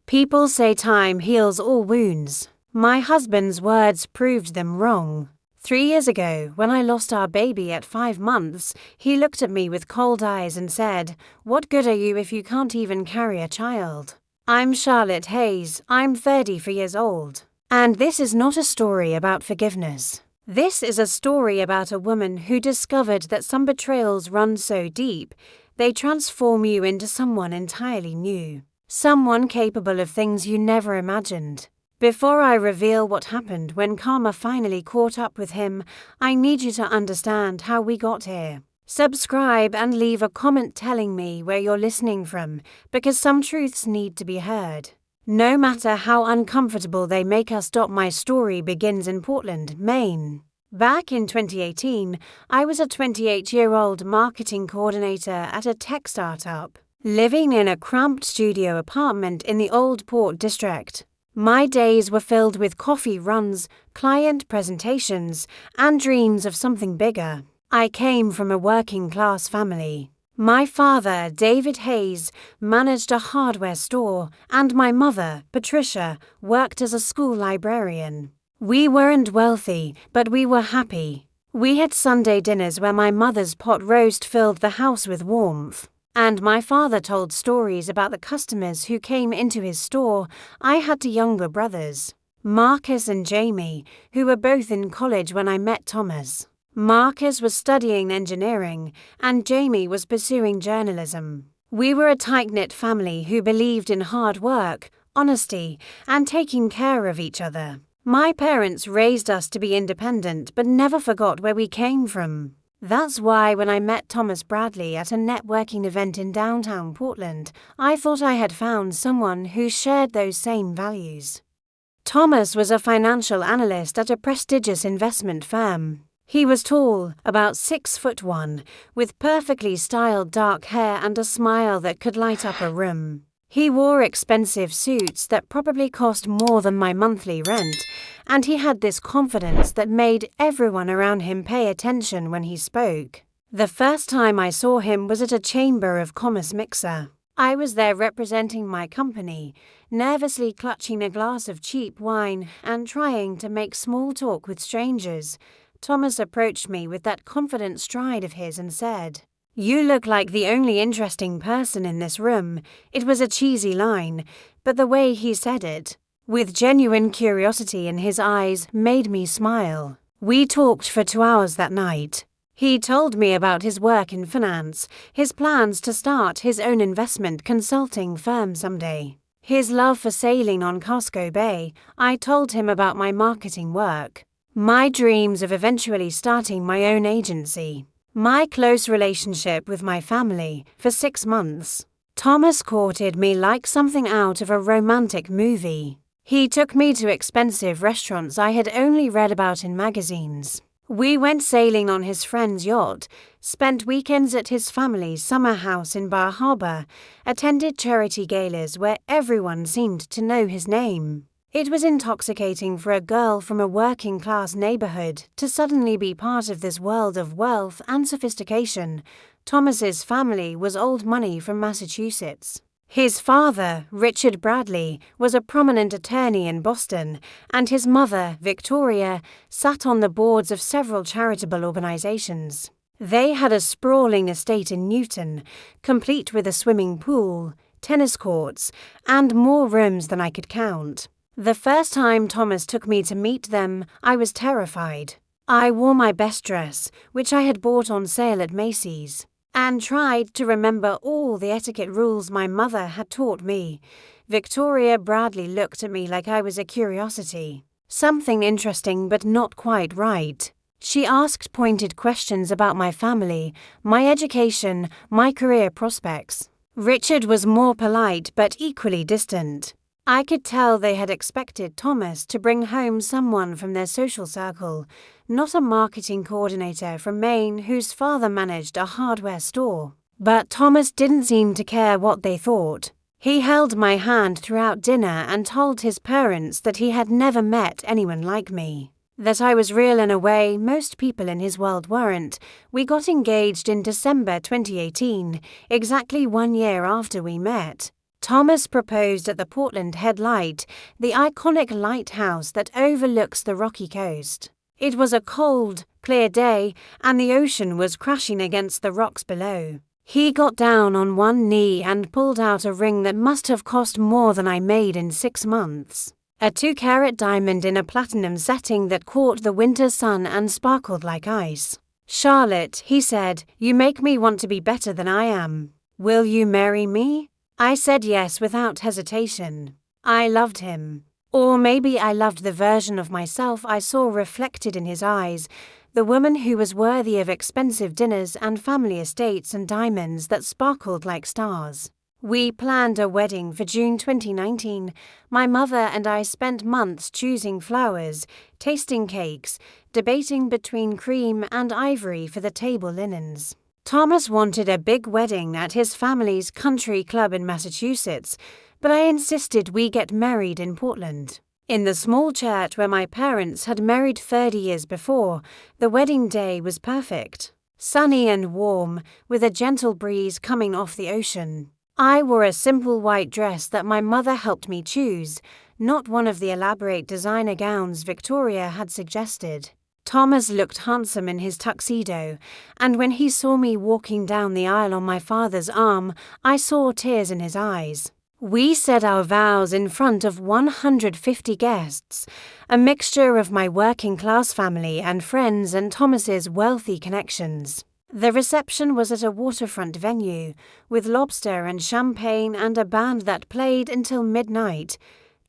People say time heals all wounds. My husband's words proved them wrong. 3 years ago, when I lost our baby at 5 months, he looked at me with cold eyes and said, "What good are you if you can't even carry a child?" I'm Charlotte Hayes, I'm 34 years old. And this is not a story about forgiveness. This is a story about a woman who discovered that some betrayals run so deep, they transform you into someone entirely new. Someone capable of things you never imagined. Before I reveal what happened when karma finally caught up with him, I need you to understand how we got here. Subscribe and leave a comment telling me where you're listening from, because some truths need to be heard. No matter how uncomfortable they make us. My story begins in Portland, Maine. Back in 2018, I was a 28-year-old marketing coordinator at a tech startup, living in a cramped studio apartment in the Old Port District. My days were filled with coffee runs, client presentations, and dreams of something bigger. I came from a working-class family. My father, David Hayes, managed a hardware store, and my mother, Patricia, worked as a school librarian. We weren't wealthy, but we were happy. We had Sunday dinners where my mother's pot roast filled the house with warmth. And my father told stories about the customers who came into his store. I had 2 younger brothers, Marcus and Jamie, who were both in college when I met Thomas. Marcus was studying engineering, and Jamie was pursuing journalism. We were a tight-knit family who believed in hard work, honesty, and taking care of each other. My parents raised us to be independent but never forgot where we came from. That's why when I met Thomas Bradley at a networking event in downtown Portland, I thought I had found someone who shared those same values. Thomas was a financial analyst at a prestigious investment firm. He was tall, about 6'1", with perfectly styled dark hair and a smile that could light up a room. He wore expensive suits that probably cost more than my monthly rent, and he had this confidence that made everyone around him pay attention when he spoke. The first time I saw him was at a Chamber of Commerce mixer. I was there representing my company, nervously clutching a glass of cheap wine and trying to make small talk with strangers. Thomas approached me with that confident stride of his and said, "You look like the only interesting person in this room." It was a cheesy line, but the way he said it, with genuine curiosity in his eyes, made me smile. We talked for 2 hours that night. He told me about his work in finance, his plans to start his own investment consulting firm someday, his love for sailing on Casco Bay. I told him about my marketing work, my dreams of eventually starting my own agency, my close relationship with my family. For 6 months, Thomas courted me like something out of a romantic movie. He took me to expensive restaurants I had only read about in magazines. We went sailing on his friend's yacht, spent weekends at his family's summer house in Bar Harbor, attended charity galas where everyone seemed to know his name. It was intoxicating for a girl from a working-class neighborhood to suddenly be part of this world of wealth and sophistication. Thomas's family was old money from Massachusetts. His father, Richard Bradley, was a prominent attorney in Boston, and his mother, Victoria, sat on the boards of several charitable organizations. They had a sprawling estate in Newton, complete with a swimming pool, tennis courts, and more rooms than I could count. The first time Thomas took me to meet them, I was terrified. I wore my best dress, which I had bought on sale at Macy's, and tried to remember all the etiquette rules my mother had taught me. Victoria Bradley looked at me like I was a curiosity, something interesting but not quite right. She asked pointed questions about my family, my education, my career prospects. Richard was more polite but equally distant. I could tell they had expected Thomas to bring home someone from their social circle, not a marketing coordinator from Maine whose father managed a hardware store. But Thomas didn't seem to care what they thought. He held my hand throughout dinner and told his parents that he had never met anyone like me, that I was real in a way most people in his world weren't. We got engaged in December 2018, exactly 1 year after we met. Thomas proposed at the Portland Head Light, the iconic lighthouse that overlooks the rocky coast. It was a cold, clear day, and the ocean was crashing against the rocks below. He got down on one knee and pulled out a ring that must have cost more than I made in 6 months. A 2-carat diamond in a platinum setting that caught the winter sun and sparkled like ice. "Charlotte," he said, "you make me want to be better than I am. Will you marry me?" I said yes without hesitation. I loved him. Or maybe I loved the version of myself I saw reflected in his eyes, the woman who was worthy of expensive dinners and family estates and diamonds that sparkled like stars. We planned a wedding for June 2019. My mother and I spent months choosing flowers, tasting cakes, debating between cream and ivory for the table linens. Thomas wanted a big wedding at his family's country club in Massachusetts, but I insisted we get married in Portland. In the small church where my parents had married 30 years before, the wedding day was perfect. Sunny and warm, with a gentle breeze coming off the ocean. I wore a simple white dress that my mother helped me choose, not one of the elaborate designer gowns Victoria had suggested. Thomas looked handsome in his tuxedo, and when he saw me walking down the aisle on my father's arm, I saw tears in his eyes. We said our vows in front of 150 guests, a mixture of my working-class family and friends and Thomas's wealthy connections. The reception was at a waterfront venue, with lobster and champagne and a band that played until midnight.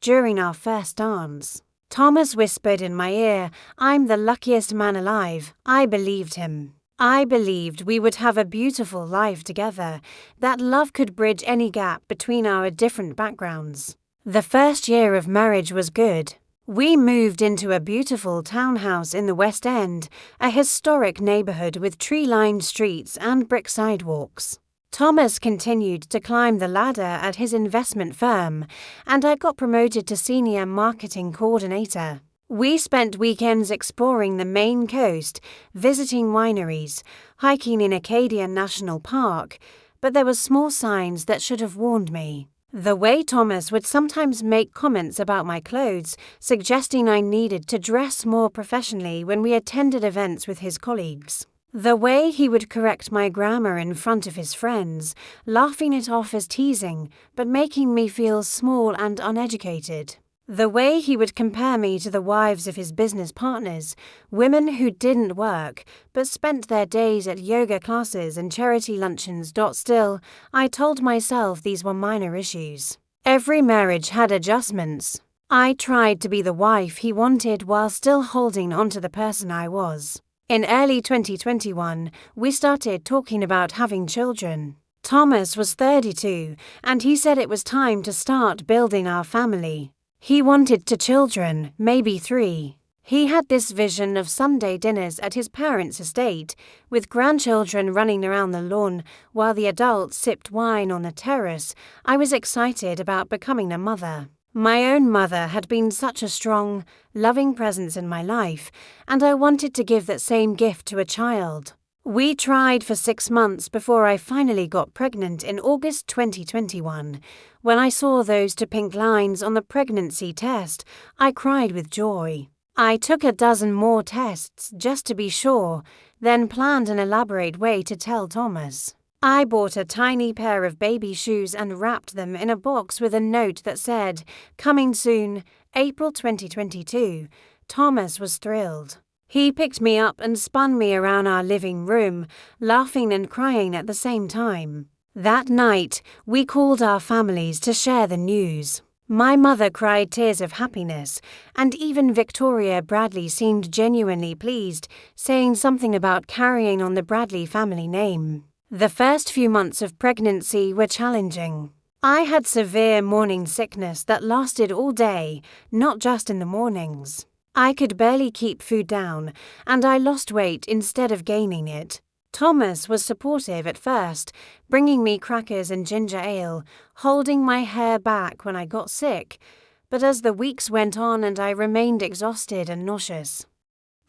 During our first dance, Thomas whispered in my ear, "I'm the luckiest man alive." I believed him. I believed we would have a beautiful life together, that love could bridge any gap between our different backgrounds. The first year of marriage was good. We moved into a beautiful townhouse in the West End, a historic neighborhood with tree-lined streets and brick sidewalks. Thomas continued to climb the ladder at his investment firm, and I got promoted to senior marketing coordinator. We spent weekends exploring the Maine coast, visiting wineries, hiking in Acadia National Park, but there were small signs that should have warned me. The way Thomas would sometimes make comments about my clothes, suggesting I needed to dress more professionally when we attended events with his colleagues. The way he would correct my grammar in front of his friends, laughing it off as teasing, but making me feel small and uneducated. The way he would compare me to the wives of his business partners, women who didn't work, but spent their days at yoga classes and charity luncheons. Still, I told myself these were minor issues. Every marriage had adjustments. I tried to be the wife he wanted while still holding on to the person I was. In early 2021, we started talking about having children. Thomas was 32, and he said it was time to start building our family. He wanted 2 children, maybe 3. He had this vision of Sunday dinners at his parents' estate, with grandchildren running around the lawn while the adults sipped wine on the terrace. I was excited about becoming a mother. My own mother had been such a strong, loving presence in my life, and I wanted to give that same gift to a child. We tried for 6 months before I finally got pregnant in August 2021. When I saw those 2 pink lines on the pregnancy test, I cried with joy. I took a dozen more tests just to be sure, then planned an elaborate way to tell Thomas. I bought a tiny pair of baby shoes and wrapped them in a box with a note that said, "Coming soon, April 2022. Thomas was thrilled. He picked me up and spun me around our living room, laughing and crying at the same time. That night, we called our families to share the news. My mother cried tears of happiness, and even Victoria Bradley seemed genuinely pleased, saying something about carrying on the Bradley family name. The first few months of pregnancy were challenging. I had severe morning sickness that lasted all day, not just in the mornings. I could barely keep food down, and I lost weight instead of gaining it. Thomas was supportive at first, bringing me crackers and ginger ale, holding my hair back when I got sick, but as the weeks went on and I remained exhausted and nauseous,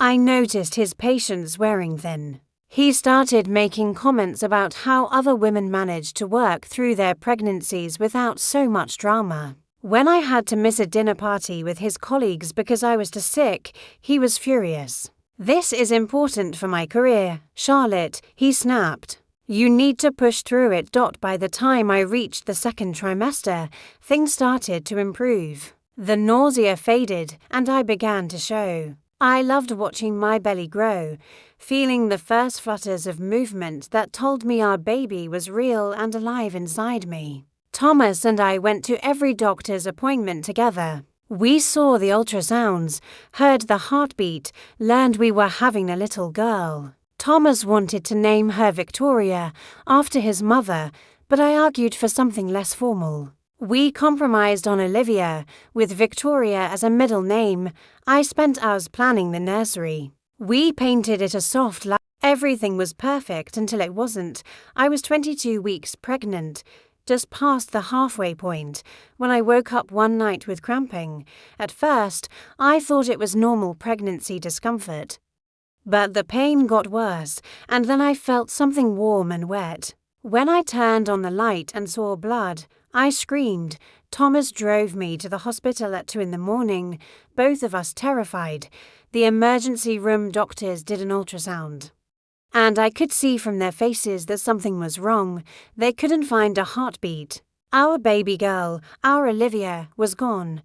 I noticed his patience wearing thin. He started making comments about how other women managed to work through their pregnancies without so much drama. When I had to miss a dinner party with his colleagues because I was too sick, he was furious. "This is important for my career, Charlotte," he snapped. "You need to push through it." By the time I reached the second trimester, things started to improve. The nausea faded and I began to show. I loved watching my belly grow, feeling the first flutters of movement that told me our baby was real and alive inside me. Thomas and I went to every doctor's appointment together. We saw the ultrasounds, heard the heartbeat, learned we were having a little girl. Thomas wanted to name her Victoria, after his mother, but I argued for something less formal. We compromised on Olivia, with Victoria as a middle name. I spent hours planning the nursery. We painted it a soft light. Everything was perfect until it wasn't. I was 22 weeks pregnant, just past the halfway point, when I woke up one night with cramping. At first, I thought it was normal pregnancy discomfort. But the pain got worse, and then I felt something warm and wet. When I turned on the light and saw blood, I screamed. Thomas drove me to the hospital at 2 a.m, both of us terrified. The emergency room doctors did an ultrasound. And I could see from their faces that something was wrong. They couldn't find a heartbeat. Our baby girl, our Olivia, was gone.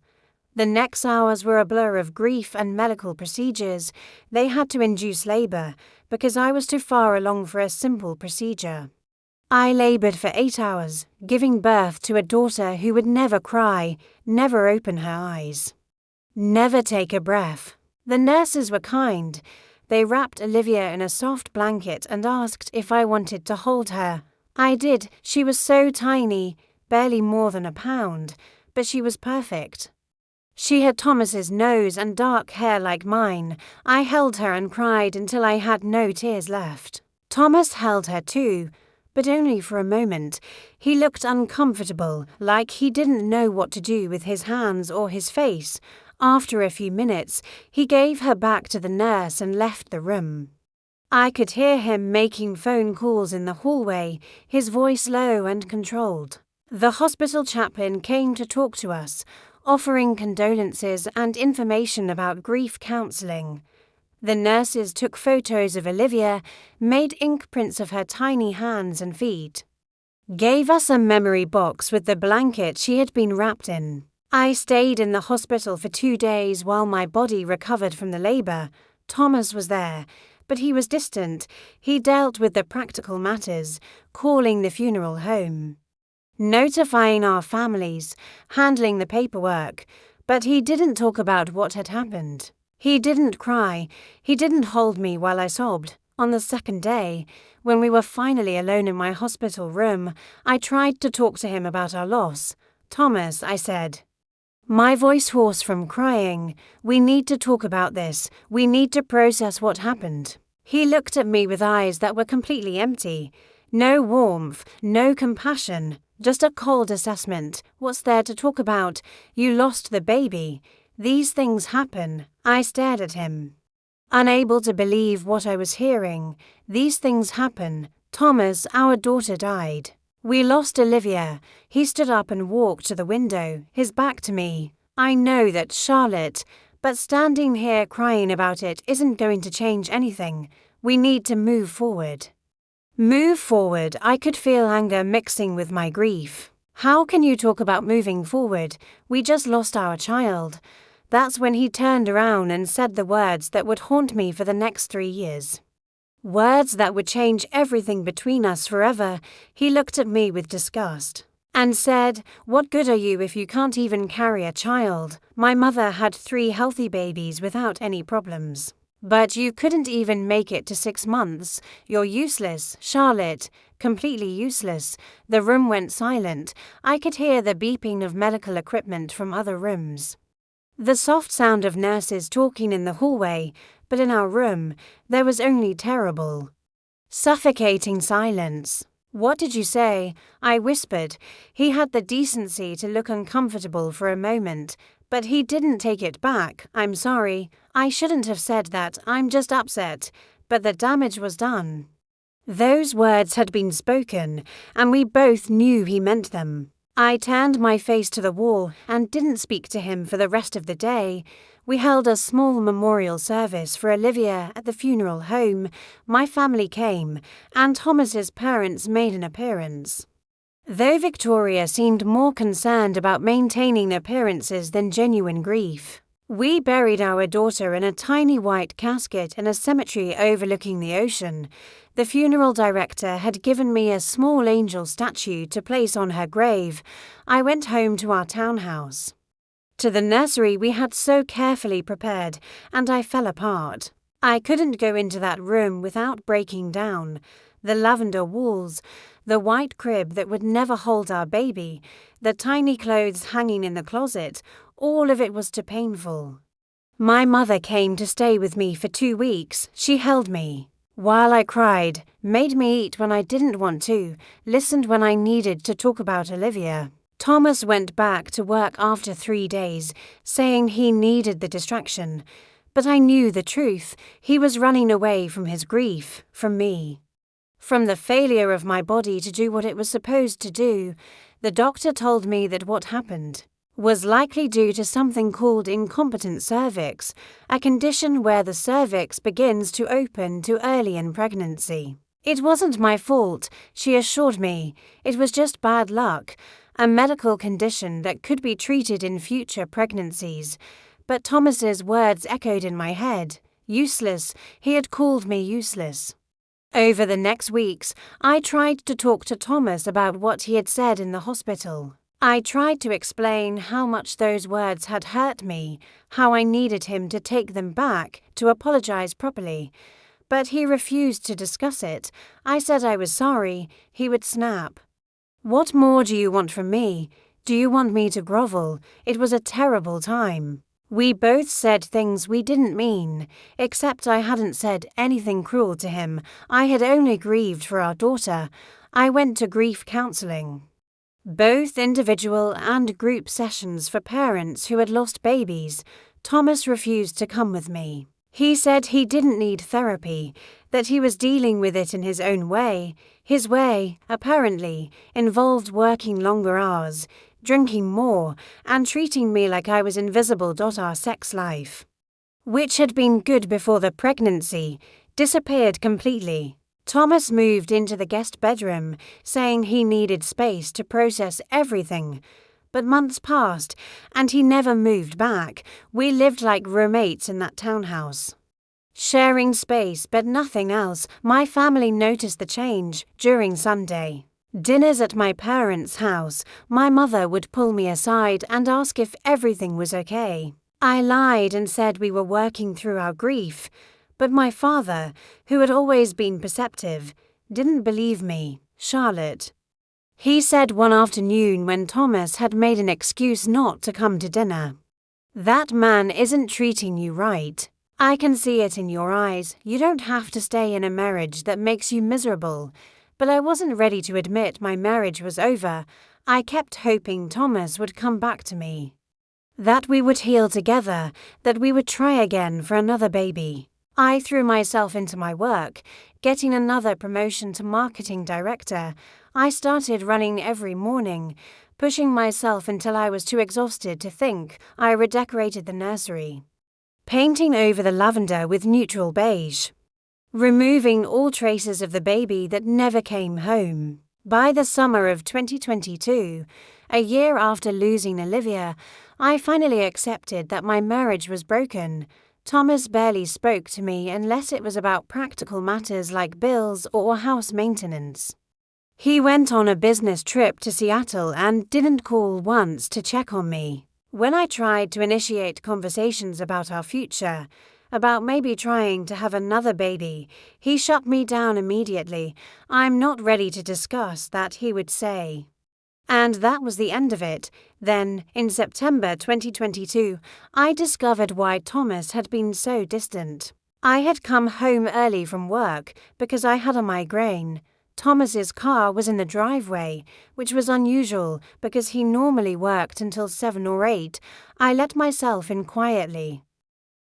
The next hours were a blur of grief and medical procedures. They had to induce labor because I was too far along for a simple procedure. I labored for 8 hours, giving birth to a daughter who would never cry, never open her eyes, never take a breath. The nurses were kind. They wrapped Olivia in a soft blanket and asked if I wanted to hold her. I did. She was so tiny, barely more than a pound, but she was perfect. She had Thomas's nose and dark hair like mine. I held her and cried until I had no tears left. Thomas held her too, but only for a moment. He looked uncomfortable, like he didn't know what to do with his hands or his face. After a few minutes, he gave her back to the nurse and left the room. I could hear him making phone calls in the hallway, his voice low and controlled. The hospital chaplain came to talk to us, offering condolences and information about grief counseling. The nurses took photos of Olivia, made ink prints of her tiny hands and feet, gave us a memory box with the blanket she had been wrapped in. I stayed in the hospital for 2 days while my body recovered from the labor. Thomas was there, but he was distant. He dealt with the practical matters, calling the funeral home, notifying our families, handling the paperwork, but he didn't talk about what had happened. He didn't cry. He didn't hold me while I sobbed. On the second day, when we were finally alone in my hospital room, I tried to talk to him about our loss. "Thomas," I said, my voice hoarse from crying, "we need to talk about this. We need to process what happened." He looked at me with eyes that were completely empty. No warmth, no compassion, just a cold assessment. "What's there to talk about? You lost the baby. These things happen." I stared at him, unable to believe what I was hearing. "These things happen. Thomas, our daughter died. We lost Olivia." He stood up and walked to the window, his back to me. "I know that, Charlotte, but standing here crying about it isn't going to change anything. We need to move forward." Move forward. I could feel anger mixing with my grief. "How can you talk about moving forward? We just lost our child." That's when he turned around and said the words that would haunt me for the next 3 years. Words that would change everything between us forever. He looked at me with disgust and said, "What good are you if you can't even carry a child? My mother had 3 healthy babies without any problems. But you couldn't even make it to 6 months. You're useless, Charlotte, completely useless." The room went silent. I could hear the beeping of medical equipment from other rooms, the soft sound of nurses talking in the hallway, but in our room, there was only terrible, suffocating silence. "What did you say?" I whispered. He had the decency to look uncomfortable for a moment, but he didn't take it back. "I'm sorry. I shouldn't have said that. I'm just upset. But the damage was done." Those words had been spoken, and we both knew he meant them. I turned my face to the wall and didn't speak to him for the rest of the day. We held a small memorial service for Olivia at the funeral home. My family came, and Thomas's parents made an appearance. Though Victoria seemed more concerned about maintaining appearances than genuine grief, we buried our daughter in a tiny white casket in a cemetery overlooking the ocean. The funeral director had given me a small angel statue to place on her grave. I went home to our townhouse. To the nursery we had so carefully prepared, and I fell apart. I couldn't go into that room without breaking down. The lavender walls, the white crib that would never hold our baby, the tiny clothes hanging in the closet, all of it was too painful. My mother came to stay with me for 2 weeks. She held me while I cried, made me eat when I didn't want to, listened when I needed to talk about Olivia. Thomas went back to work after 3 days, saying he needed the distraction. But I knew the truth. He was running away from his grief, from me. From the failure of my body to do what it was supposed to do. The doctor told me that what happened was likely due to something called incompetent cervix, a condition where the cervix begins to open too early in pregnancy. It wasn't my fault, she assured me. It was just bad luck, a medical condition that could be treated in future pregnancies. But Thomas's words echoed in my head. Useless. He had called me useless. Over the next weeks, I tried to talk to Thomas about what he had said in the hospital. I tried to explain how much those words had hurt me, how I needed him to take them back, to apologize properly. But he refused to discuss it. I said I was sorry. He would snap. What more do you want from me? Do you want me to grovel? It was a terrible time. We both said things we didn't mean, except I hadn't said anything cruel to him. I had only grieved for our daughter. I went to grief counseling. Both individual and group sessions for parents who had lost babies. Thomas refused to come with me. He said he didn't need therapy, that he was dealing with it in his own way. His way, apparently, involved working longer hours, drinking more, and treating me like I was invisible. Our sex life, which had been good before the pregnancy, disappeared completely. Thomas moved into the guest bedroom, saying he needed space to process everything. But months passed, and he never moved back. We lived like roommates in that townhouse, sharing space but nothing else. My family noticed the change during Sunday dinners at my parents' house. My mother would pull me aside and ask if everything was okay. I lied and said we were working through our grief. But my father, who had always been perceptive, didn't believe me. Charlotte. He said one afternoon when Thomas had made an excuse not to come to dinner, "That man isn't treating you right. I can see it in your eyes. You don't have to stay in a marriage that makes you miserable." But I wasn't ready to admit my marriage was over. I kept hoping Thomas would come back to me, that we would heal together, that we would try again for another baby. I threw myself into my work, getting another promotion to marketing director. I started running every morning, pushing myself until I was too exhausted to think. I redecorated the nursery, painting over the lavender with neutral beige, removing all traces of the baby that never came home. By the summer of 2022, a year after losing Olivia, I finally accepted that my marriage was broken. Thomas barely spoke to me unless it was about practical matters like bills or house maintenance. He went on a business trip to Seattle and didn't call once to check on me. When I tried to initiate conversations about our future, about maybe trying to have another baby, he shut me down immediately. "I'm not ready to discuss that," he would say. And that was the end of it. Then, in September 2022, I discovered why Thomas had been so distant. I had come home early from work because I had a migraine. Thomas's car was in the driveway, which was unusual because he normally worked until 7 or 8. I let myself in quietly,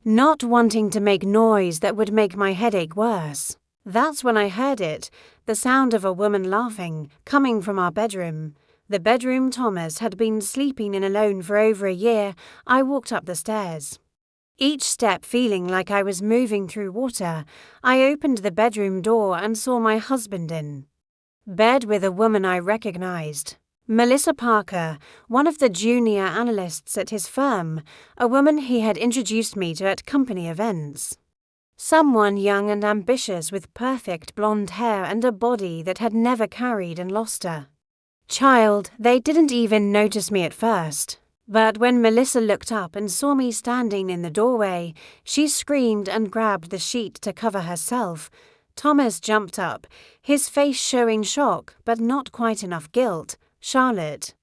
not wanting to make noise that would make my headache worse. That's when I heard it, the sound of a woman laughing, coming from our bedroom. The bedroom Thomas had been sleeping in alone for over a year. I walked up the stairs. Each step feeling like I was moving through water. I opened the bedroom door and saw my husband in bed with a woman I recognized. Melissa Parker, one of the junior analysts at his firm, a woman he had introduced me to at company events. Someone young and ambitious with perfect blonde hair and a body that had never carried and lost a child. They didn't even notice me at first. But when Melissa looked up and saw me standing in the doorway, she screamed and grabbed the sheet to cover herself. Thomas jumped up, his face showing shock but not quite enough guilt. "Charlotte,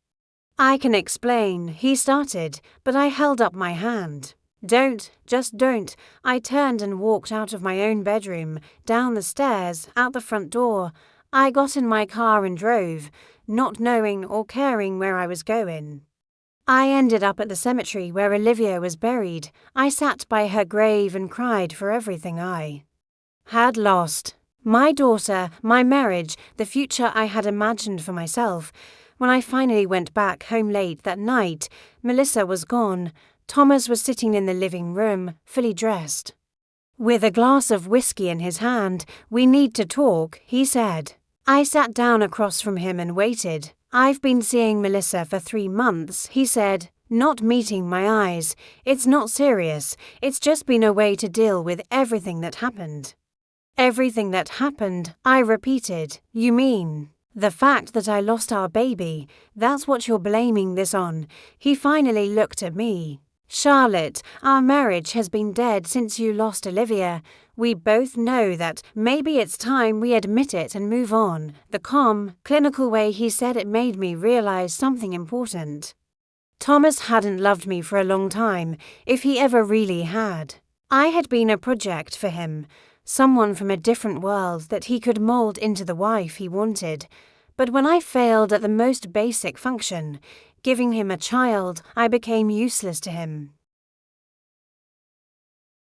I can explain," he started, but I held up my hand. "Don't, just don't." I turned and walked out of my own bedroom, down the stairs, out the front door. I got in my car and drove, not knowing or caring where I was going. I ended up at the cemetery where Olivia was buried. I sat by her grave and cried for everything I had lost. My daughter, my marriage, the future I had imagined for myself. When I finally went back home late that night, Melissa was gone. Thomas was sitting in the living room, fully dressed, with a glass of whiskey in his hand. "We need to talk," he said. I sat down across from him and waited. "I've been seeing Melissa for 3 months, he said, not meeting my eyes. "It's not serious. It's just been a way to deal with everything that happened." "Everything that happened," I repeated. "You mean the fact that I lost our baby? That's what you're blaming this on?" He finally looked at me. "Charlotte, our marriage has been dead since you lost Olivia. We both know that. Maybe it's time we admit it and move on." The calm, clinical way he said it made me realize something important. Thomas hadn't loved me for a long time, if he ever really had. I had been a project for him, someone from a different world that he could mold into the wife he wanted. But when I failed at the most basic function, giving him a child, I became useless to him.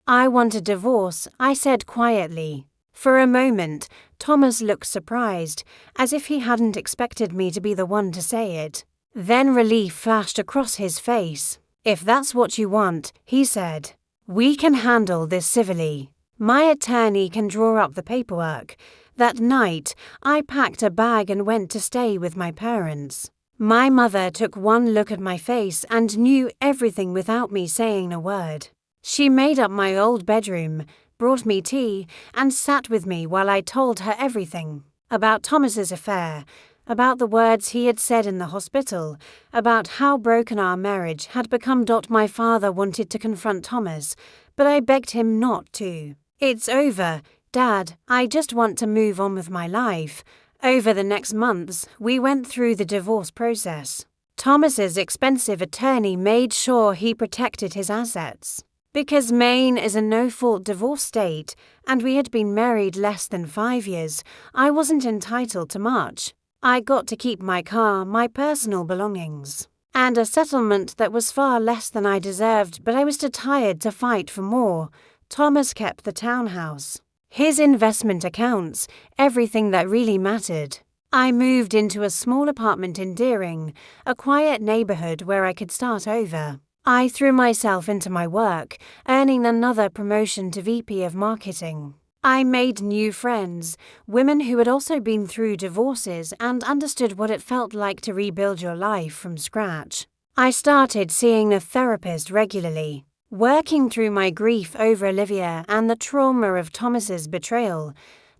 "I want a divorce," I said quietly. For a moment, Thomas looked surprised, as if he hadn't expected me to be the one to say it. Then relief flashed across his face. "If that's what you want," he said, "we can handle this civilly. My attorney can draw up the paperwork." That night, I packed a bag and went to stay with my parents. My mother took one look at my face and knew everything without me saying a word. She made up my old bedroom, brought me tea, and sat with me while I told her everything. About Thomas's affair, about the words he had said in the hospital, about how broken our marriage had become. My father wanted to confront Thomas, but I begged him not to. "It's over, Dad. I just want to move on with my life." Over the next months, we went through the divorce process. Thomas's expensive attorney made sure he protected his assets. Because Maine is a no-fault divorce state, and we had been married less than 5 years, I wasn't entitled to much. I got to keep my car, my personal belongings, and a settlement that was far less than I deserved, but I was too tired to fight for more. Thomas kept the townhouse, his investment accounts, everything that really mattered. I moved into a small apartment in Deering, a quiet neighborhood where I could start over. I threw myself into my work, earning another promotion to VP of Marketing. I made new friends, women who had also been through divorces and understood what it felt like to rebuild your life from scratch. I started seeing a therapist regularly, working through my grief over Olivia and the trauma of Thomas's betrayal.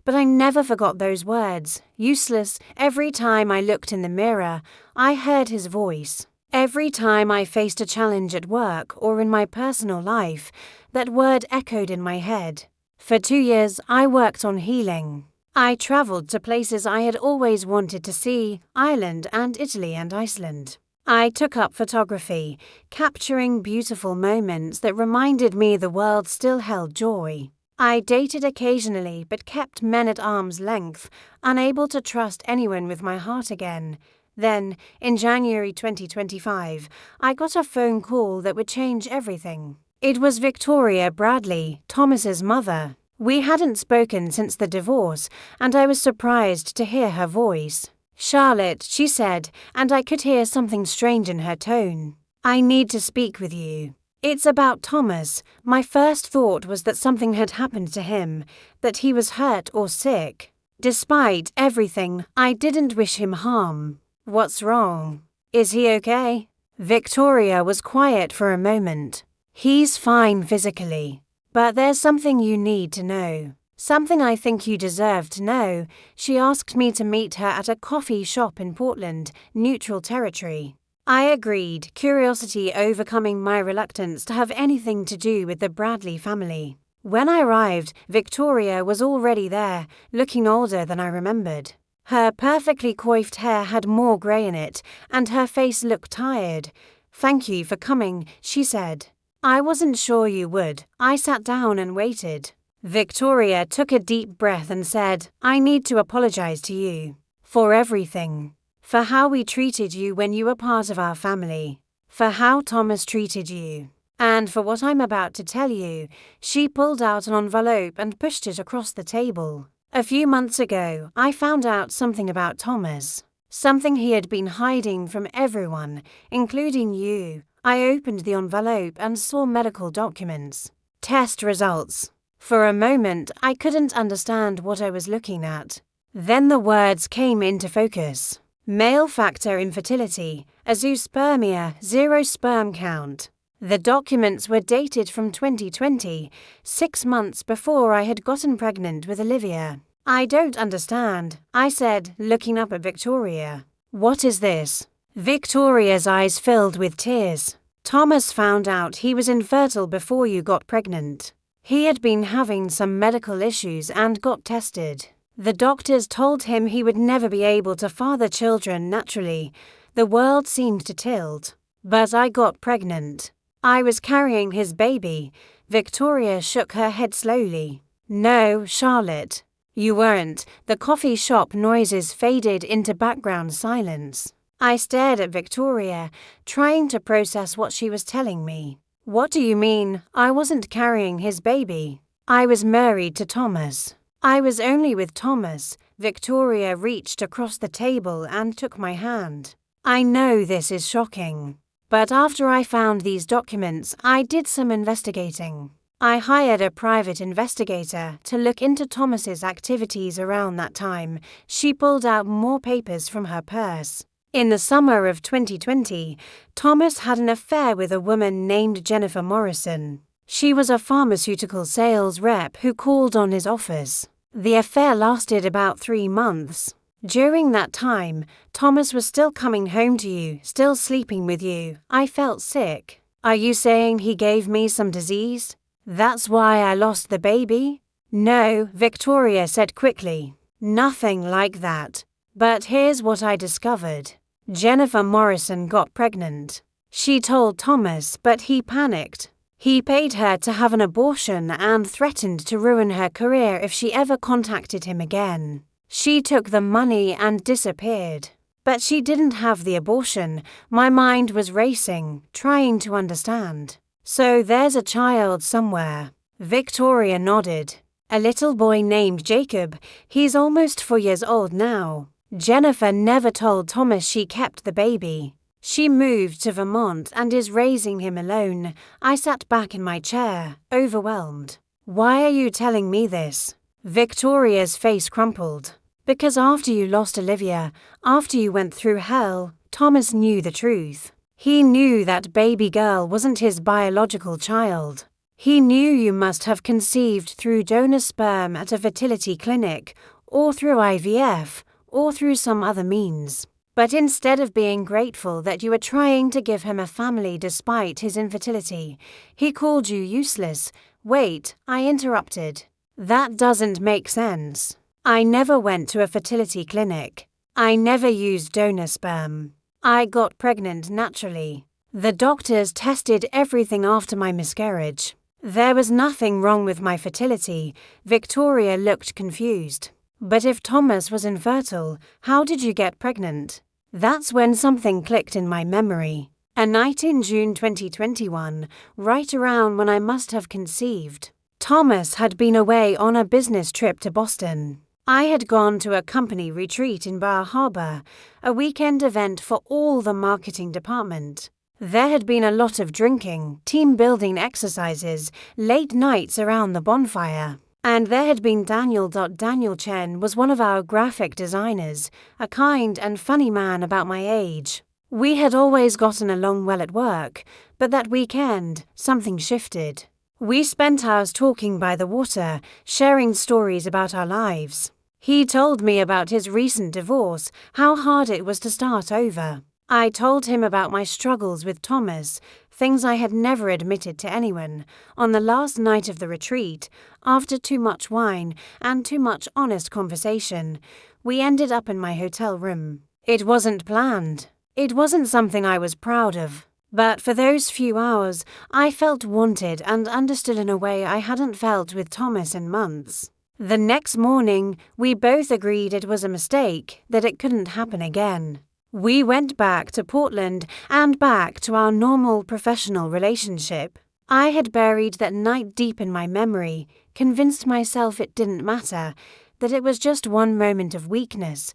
But I never forgot those words, useless. Every time I looked in the mirror, I heard his voice. Every time I faced a challenge at work or in my personal life, that word echoed in my head. For 2 years, I worked on healing. I traveled to places I had always wanted to see, Ireland and Italy and Iceland. I took up photography, capturing beautiful moments that reminded me the world still held joy. I dated occasionally but kept men at arm's length, unable to trust anyone with my heart again. Then, in January 2025, I got a phone call that would change everything. It was Victoria Bradley, Thomas's mother. We hadn't spoken since the divorce, and I was surprised to hear her voice. "Charlotte," she said, and I could hear something strange in her tone. "I need to speak with you. It's about Thomas." My first thought was that something had happened to him, that he was hurt or sick. Despite everything, I didn't wish him harm. "What's wrong? Is he okay?" Victoria was quiet for a moment. "He's fine physically. But there's something you need to know. Something I think you deserve to know." She asked me to meet her at a coffee shop in Portland, neutral territory. I agreed, curiosity overcoming my reluctance to have anything to do with the Bradley family. When I arrived, Victoria was already there, looking older than I remembered. Her perfectly coiffed hair had more grey in it, and her face looked tired. "Thank you for coming," she said. "I wasn't sure you would." I sat down and waited. Victoria took a deep breath and said, "I need to apologize to you. For everything. For how we treated you when you were part of our family. For how Thomas treated you. And for what I'm about to tell you." She pulled out an envelope and pushed it across the table. "A few months ago, I found out something about Thomas. Something he had been hiding from everyone, including you." I opened the envelope and saw medical documents. Test results. For a moment, I couldn't understand what I was looking at. Then the words came into focus. "Male factor infertility, azoospermia, 0 sperm count." The documents were dated from 2020, 6 months before I had gotten pregnant with Olivia. "I don't understand," I said, looking up at Victoria. "What is this?" Victoria's eyes filled with tears. "Thomas found out he was infertile before you got pregnant. He had been having some medical issues and got tested. The doctors told him he would never be able to father children naturally. The world seemed to tilt. But I got pregnant. I was carrying his baby." Victoria shook her head slowly. "No, Charlotte. You weren't." The coffee shop noises faded into background silence. I stared at Victoria, trying to process what she was telling me. "What do you mean, I wasn't carrying his baby?" "I was married to Thomas." "I was only with Thomas." Victoria reached across the table and took my hand. "I know this is shocking. But after I found these documents, I did some investigating. I hired a private investigator to look into Thomas's activities around that time." She pulled out more papers from her purse. "In the summer of 2020, Thomas had an affair with a woman named Jennifer Morrison. She was a pharmaceutical sales rep who called on his office. The affair lasted about 3 months. During that time, Thomas was still coming home to you, still sleeping with you. I felt sick. Are you saying he gave me some disease? That's why I lost the baby?" "No," Victoria said quickly. "Nothing like that. But here's what I discovered. Jennifer Morrison got pregnant. She told Thomas, but he panicked. He paid her to have an abortion and threatened to ruin her career if she ever contacted him again. She took the money and disappeared. But she didn't have the abortion." My mind was racing, trying to understand. "So there's a child somewhere." Victoria nodded. "A little boy named Jacob. He's almost 4 years old now. Jennifer never told Thomas she kept the baby. She moved to Vermont and is raising him alone." I sat back in my chair, overwhelmed. "Why are you telling me this?" Victoria's face crumpled. "Because after you lost Olivia, after you went through hell, Thomas knew the truth. He knew that baby girl wasn't his biological child. He knew you must have conceived through donor sperm at a fertility clinic, or through IVF, or through some other means. But instead of being grateful that you were trying to give him a family despite his infertility, he called you useless." "Wait," I interrupted. "That doesn't make sense. I never went to a fertility clinic. I never used donor sperm. I got pregnant naturally. The doctors tested everything after my miscarriage. There was nothing wrong with my fertility." Victoria looked confused. "But if Thomas was infertile, how did you get pregnant?" That's when something clicked in my memory. A night in June 2021, right around when I must have conceived. Thomas had been away on a business trip to Boston. I had gone to a company retreat in Bar Harbor, a weekend event for all the marketing department. There had been a lot of drinking, team-building exercises, late nights around the bonfire. And there had been Daniel. Daniel Chen was one of our graphic designers, a kind and funny man about my age. We had always gotten along well at work, but that weekend, something shifted. We spent hours talking by the water, sharing stories about our lives. He told me about his recent divorce, how hard it was to start over. I told him about my struggles with Thomas, things I had never admitted to anyone. On the last night of the retreat, after too much wine and too much honest conversation, we ended up in my hotel room. It wasn't planned. It wasn't something I was proud of. But for those few hours, I felt wanted and understood in a way I hadn't felt with Thomas in months. The next morning, we both agreed it was a mistake, that it couldn't happen again. We went back to Portland and back to our normal professional relationship. I had buried that night deep in my memory, convinced myself it didn't matter, that it was just one moment of weakness.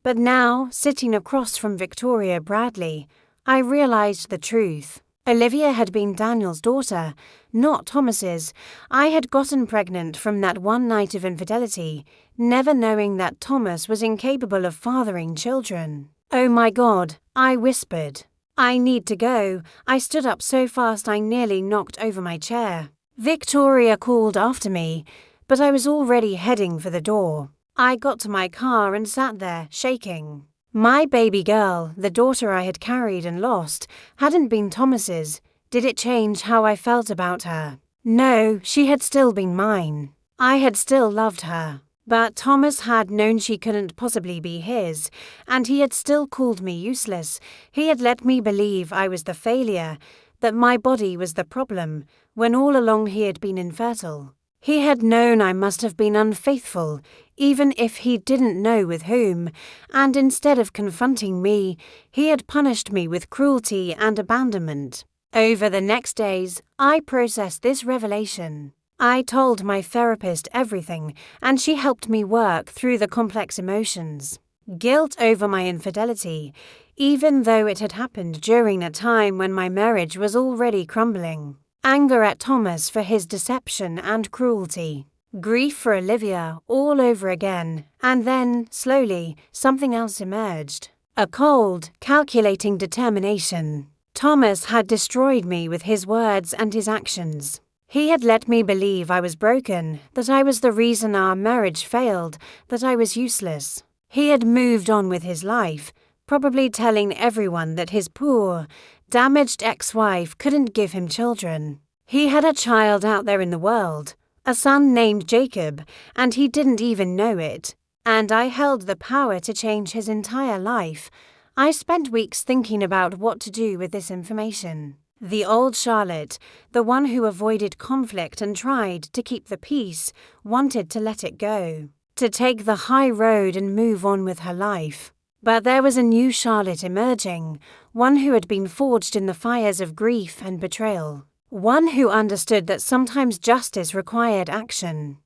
But now, sitting across from Victoria Bradley, I realized the truth. Olivia had been Daniel's daughter, not Thomas's. I had gotten pregnant from that one night of infidelity, never knowing that Thomas was incapable of fathering children. "Oh my God," I whispered. "I need to go." I stood up so fast I nearly knocked over my chair. Victoria called after me, but I was already heading for the door. I got to my car and sat there, shaking. My baby girl, the daughter I had carried and lost, hadn't been Thomas's. Did it change how I felt about her? No, she had still been mine. I had still loved her. But Thomas had known she couldn't possibly be his, and he had still called me useless. He had let me believe I was the failure, that my body was the problem, when all along he had been infertile. He had known I must have been unfaithful, even if he didn't know with whom, and instead of confronting me, he had punished me with cruelty and abandonment. Over the next days, I processed this revelation. I told my therapist everything, and she helped me work through the complex emotions. Guilt over my infidelity, even though it had happened during a time when my marriage was already crumbling. Anger at Thomas for his deception and cruelty. Grief for Olivia all over again, and then, slowly, something else emerged. A cold, calculating determination. Thomas had destroyed me with his words and his actions. He had let me believe I was broken, that I was the reason our marriage failed, that I was useless. He had moved on with his life, probably telling everyone that his poor, damaged ex-wife couldn't give him children. He had a child out there in the world, a son named Jacob, and he didn't even know it. And I held the power to change his entire life. I spent weeks thinking about what to do with this information. The old Charlotte, the one who avoided conflict and tried to keep the peace, wanted to let it go, to take the high road and move on with her life. But there was a new Charlotte emerging, one who had been forged in the fires of grief and betrayal, one who understood that sometimes justice required action.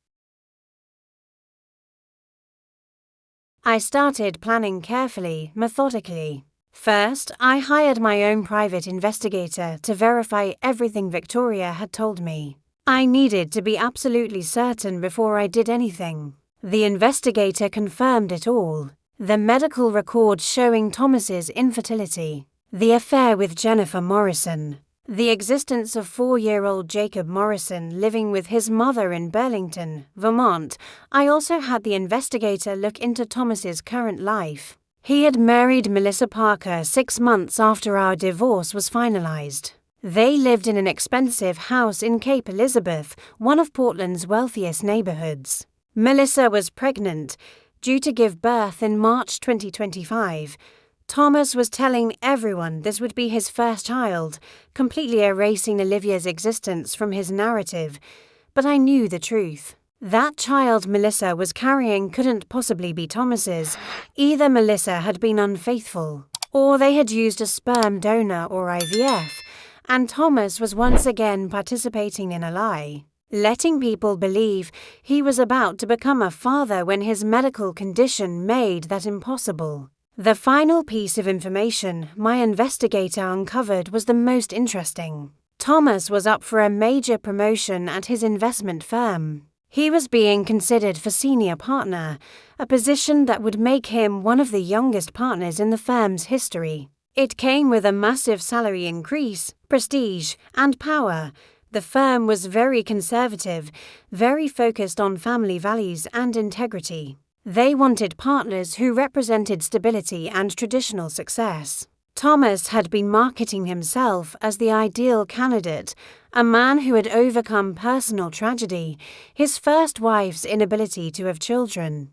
I started planning carefully, methodically. First, I hired my own private investigator to verify everything Victoria had told me. I needed to be absolutely certain before I did anything. The investigator confirmed it all. The medical records showing Thomas's infertility, the affair with Jennifer Morrison, the existence of 4-year-old Jacob Morrison living with his mother in Burlington, Vermont. I also had the investigator look into Thomas's current life. He had married Melissa Parker 6 months after our divorce was finalized. They lived in an expensive house in Cape Elizabeth, one of Portland's wealthiest neighborhoods. Melissa was pregnant, due to give birth in March 2025. Thomas was telling everyone this would be his first child, completely erasing Olivia's existence from his narrative. But I knew the truth. That child Melissa was carrying couldn't possibly be Thomas's. Either Melissa had been unfaithful, or they had used a sperm donor or IVF, and Thomas was once again participating in a lie. letting people believe he was about to become a father when his medical condition made that impossible. The final piece of information my investigator uncovered was the most interesting. Thomas was up for a major promotion at his investment firm. He was being considered for senior partner, a position that would make him one of the youngest partners in the firm's history. It came with a massive salary increase, prestige, and power. The firm was very conservative, very focused on family values and integrity. They wanted partners who represented stability and traditional success. Thomas had been marketing himself as the ideal candidate, a man who had overcome personal tragedy, his first wife's inability to have children,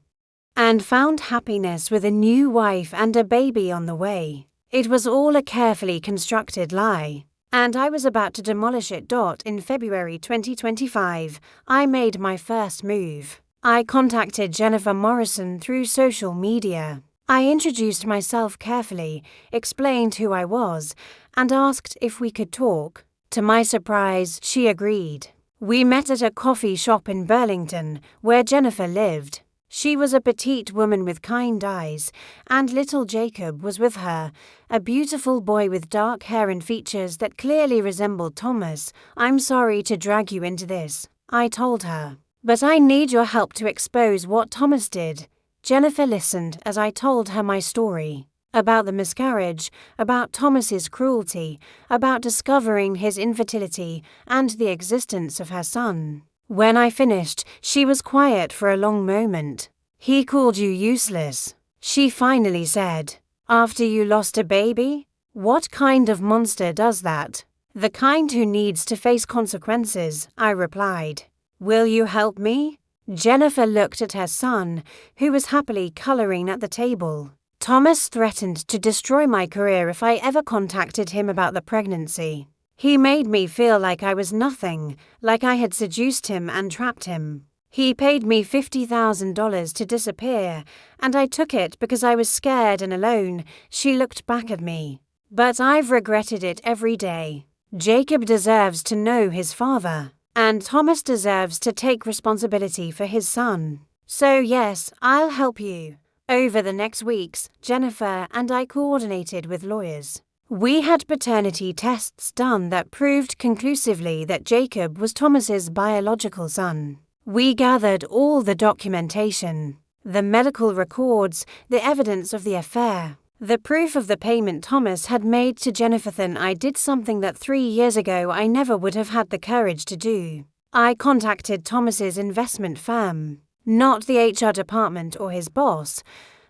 and found happiness with a new wife and a baby on the way. It was all a carefully constructed lie, and I was about to demolish it. In February 2025, I made my first move. I contacted Jennifer Morrison through social media. I introduced myself carefully, explained who I was, and asked if we could talk. To my surprise, she agreed. We met at a coffee shop in Burlington, where Jennifer lived. She was a petite woman with kind eyes, and little Jacob was with her, a beautiful boy with dark hair and features that clearly resembled Thomas. "I'm sorry to drag you into this," I told her, "but I need your help to expose what Thomas did." Jennifer listened as I told her my story, about the miscarriage, about Thomas's cruelty, about discovering his infertility, and the existence of her son. When I finished, she was quiet for a long moment. "He called you useless," she finally said. "After you lost a baby? What kind of monster does that?" "The kind who needs to face consequences," I replied. "Will you help me?" Jennifer looked at her son, who was happily coloring at the table. "Thomas threatened to destroy my career if I ever contacted him about the pregnancy. He made me feel like I was nothing, like I had seduced him and trapped him. He paid me $50,000 to disappear, and I took it because I was scared and alone." She looked back at me. "But I've regretted it every day. Jacob deserves to know his father, and Thomas deserves to take responsibility for his son. So yes, I'll help you." Over the next weeks, Jennifer and I coordinated with lawyers. We had paternity tests done that proved conclusively that Jacob was Thomas's biological son. We gathered all the documentation, the medical records, the evidence of the affair, the proof of the payment Thomas had made to Jennifer. Then I did something that 3 years ago I never would have had the courage to do. I contacted Thomas's investment firm, not the HR department or his boss,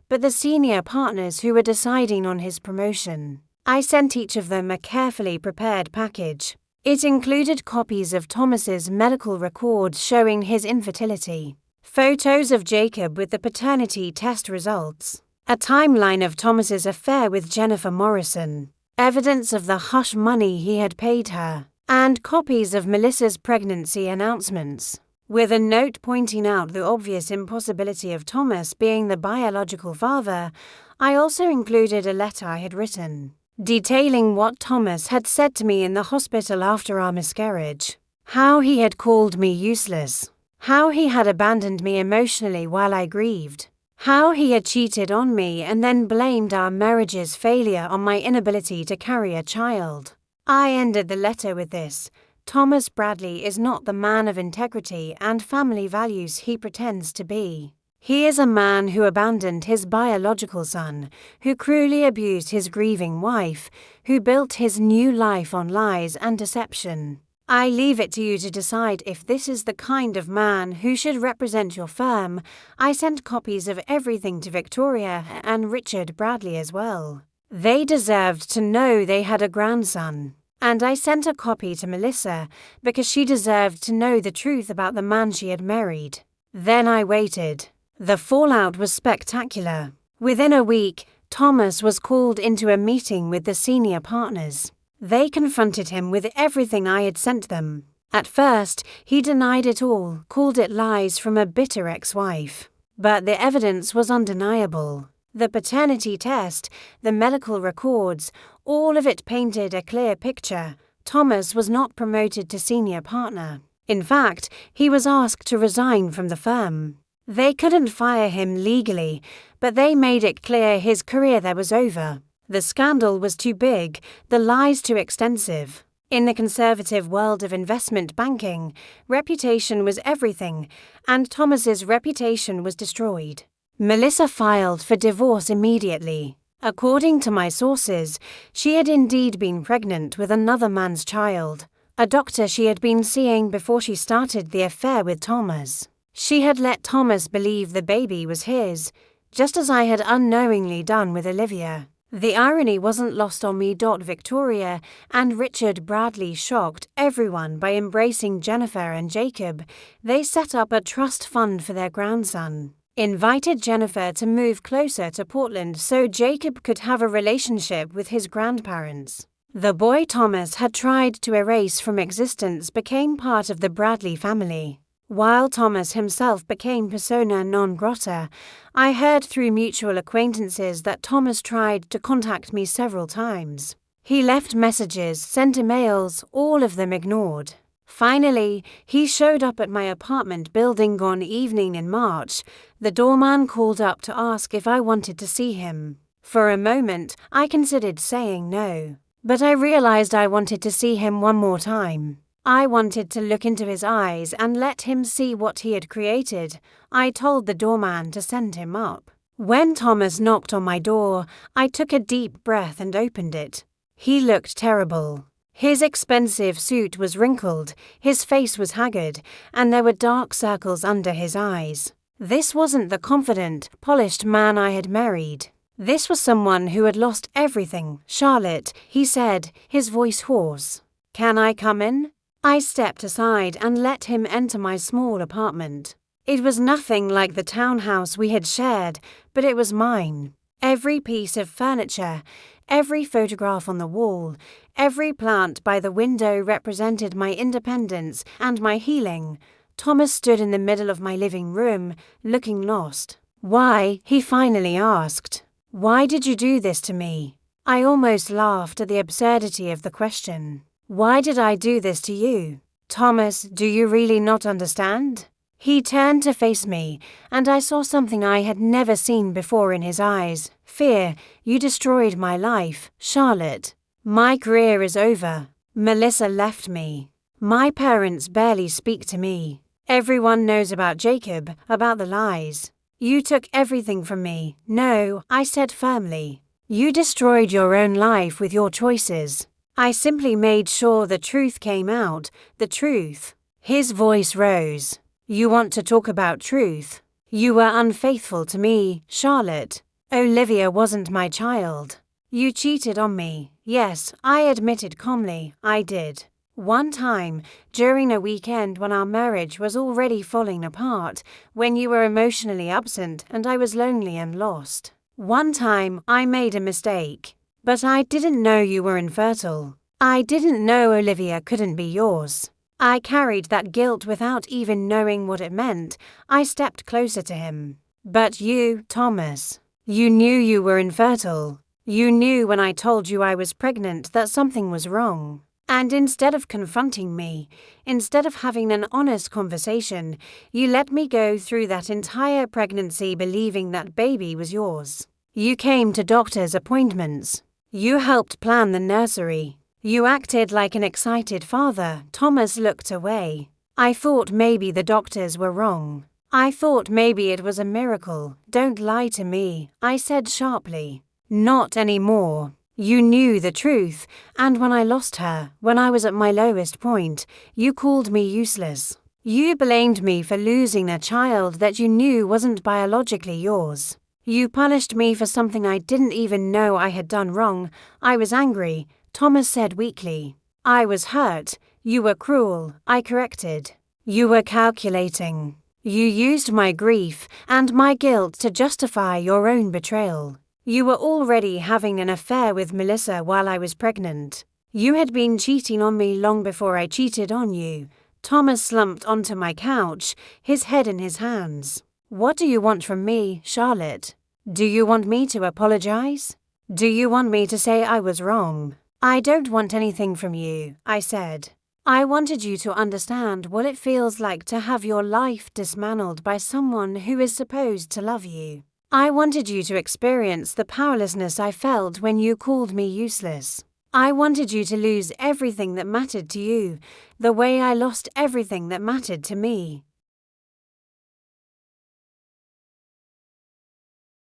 but the senior partners who were deciding on his promotion. I sent each of them a carefully prepared package. It included copies of Thomas's medical records showing his infertility, photos of Jacob with the paternity test results, a timeline of Thomas's affair with Jennifer Morrison, evidence of the hush money he had paid her, and copies of Melissa's pregnancy announcements, with a note pointing out the obvious impossibility of Thomas being the biological father. I also included a letter I had written, detailing what Thomas had said to me in the hospital after our miscarriage, how he had called me useless, how he had abandoned me emotionally while I grieved, how he had cheated on me and then blamed our marriage's failure on my inability to carry a child. I ended the letter with this: "Thomas Bradley is not the man of integrity and family values he pretends to be. He is a man who abandoned his biological son, who cruelly abused his grieving wife, who built his new life on lies and deception. I leave it to you to decide if this is the kind of man who should represent your firm." I sent copies of everything to Victoria and Richard Bradley as well. They deserved to know they had a grandson. And I sent a copy to Melissa because she deserved to know the truth about the man she had married. Then I waited. The fallout was spectacular. Within a week, Thomas was called into a meeting with the senior partners. They confronted him with everything I had sent them. At first, he denied it all, called it lies from a bitter ex-wife. But the evidence was undeniable. The paternity test, the medical records, all of it painted a clear picture. Thomas was not promoted to senior partner. In fact, he was asked to resign from the firm. They couldn't fire him legally, but they made it clear his career there was over. The scandal was too big, the lies too extensive. In the conservative world of investment banking, reputation was everything, and Thomas's reputation was destroyed. Melissa filed for divorce immediately. According to my sources, she had indeed been pregnant with another man's child, a doctor she had been seeing before she started the affair with Thomas. She had let Thomas believe the baby was his, just as I had unknowingly done with Olivia. The irony wasn't lost on me. Victoria and Richard Bradley shocked everyone by embracing Jennifer and Jacob. They set up a trust fund for their grandson, invited Jennifer to move closer to Portland so Jacob could have a relationship with his grandparents. The boy Thomas had tried to erase from existence became part of the Bradley family. While Thomas himself became persona non grata, I heard through mutual acquaintances that Thomas tried to contact me several times. He left messages, sent emails, all of them ignored. Finally, he showed up at my apartment building one evening in March. The doorman called up to ask if I wanted to see him. For a moment, I considered saying no, but I realized I wanted to see him one more time. I wanted to look into his eyes and let him see what he had created. I told the doorman to send him up. When Thomas knocked on my door, I took a deep breath and opened it. He looked terrible. His expensive suit was wrinkled, his face was haggard, and there were dark circles under his eyes. This wasn't the confident, polished man I had married. This was someone who had lost everything. "Charlotte," he said, his voice hoarse. "Can I come in?" I stepped aside and let him enter my small apartment. It was nothing like the townhouse we had shared, but it was mine. Every piece of furniture, every photograph on the wall, every plant by the window represented my independence and my healing. Thomas stood in the middle of my living room, looking lost. "Why?" he finally asked. "Why did you do this to me?" I almost laughed at the absurdity of the question. "Why did I do this to you? Thomas, do you really not understand?" He turned to face me, and I saw something I had never seen before in his eyes. "Fear. You destroyed my life, Charlotte. My career is over. Melissa left me. My parents barely speak to me. Everyone knows about Jacob, about the lies. You took everything from me." "No," I said firmly. "You destroyed your own life with your choices. I simply made sure the truth came out, the truth." His voice rose. "You want to talk about truth? You were unfaithful to me, Charlotte. Olivia wasn't my child. You cheated on me." "Yes," I admitted calmly, "I did. One time, during a weekend when our marriage was already falling apart, when you were emotionally absent and I was lonely and lost. One time, I made a mistake. But I didn't know you were infertile. I didn't know Olivia couldn't be yours. I carried that guilt without even knowing what it meant." I stepped closer to him. "But you, Thomas, you knew you were infertile. You knew when I told you I was pregnant that something was wrong. And instead of confronting me, instead of having an honest conversation, you let me go through that entire pregnancy believing that baby was yours. You came to doctor's appointments. You helped plan the nursery. You acted like an excited father." Thomas looked away. "I thought maybe the doctors were wrong. I thought maybe it was a miracle." "Don't lie to me," I said sharply. "Not anymore. You knew the truth, and when I lost her, when I was at my lowest point, you called me useless. You blamed me for losing a child that you knew wasn't biologically yours. You punished me for something I didn't even know I had done wrong." "I was angry," Thomas said weakly. "I was hurt. You were cruel," I corrected. "You were calculating. You used my grief and my guilt to justify your own betrayal. You were already having an affair with Melissa while I was pregnant. You had been cheating on me long before I cheated on you." Thomas slumped onto my couch, his head in his hands. "What do you want from me, Charlotte? Do you want me to apologize? Do you want me to say I was wrong?" "I don't want anything from you," I said. I wanted you to understand what it feels like to have your life dismantled by someone who is supposed to love you. I wanted you to experience the powerlessness I felt when you called me useless. I wanted you to lose everything that mattered to you, the way I lost everything that mattered to me.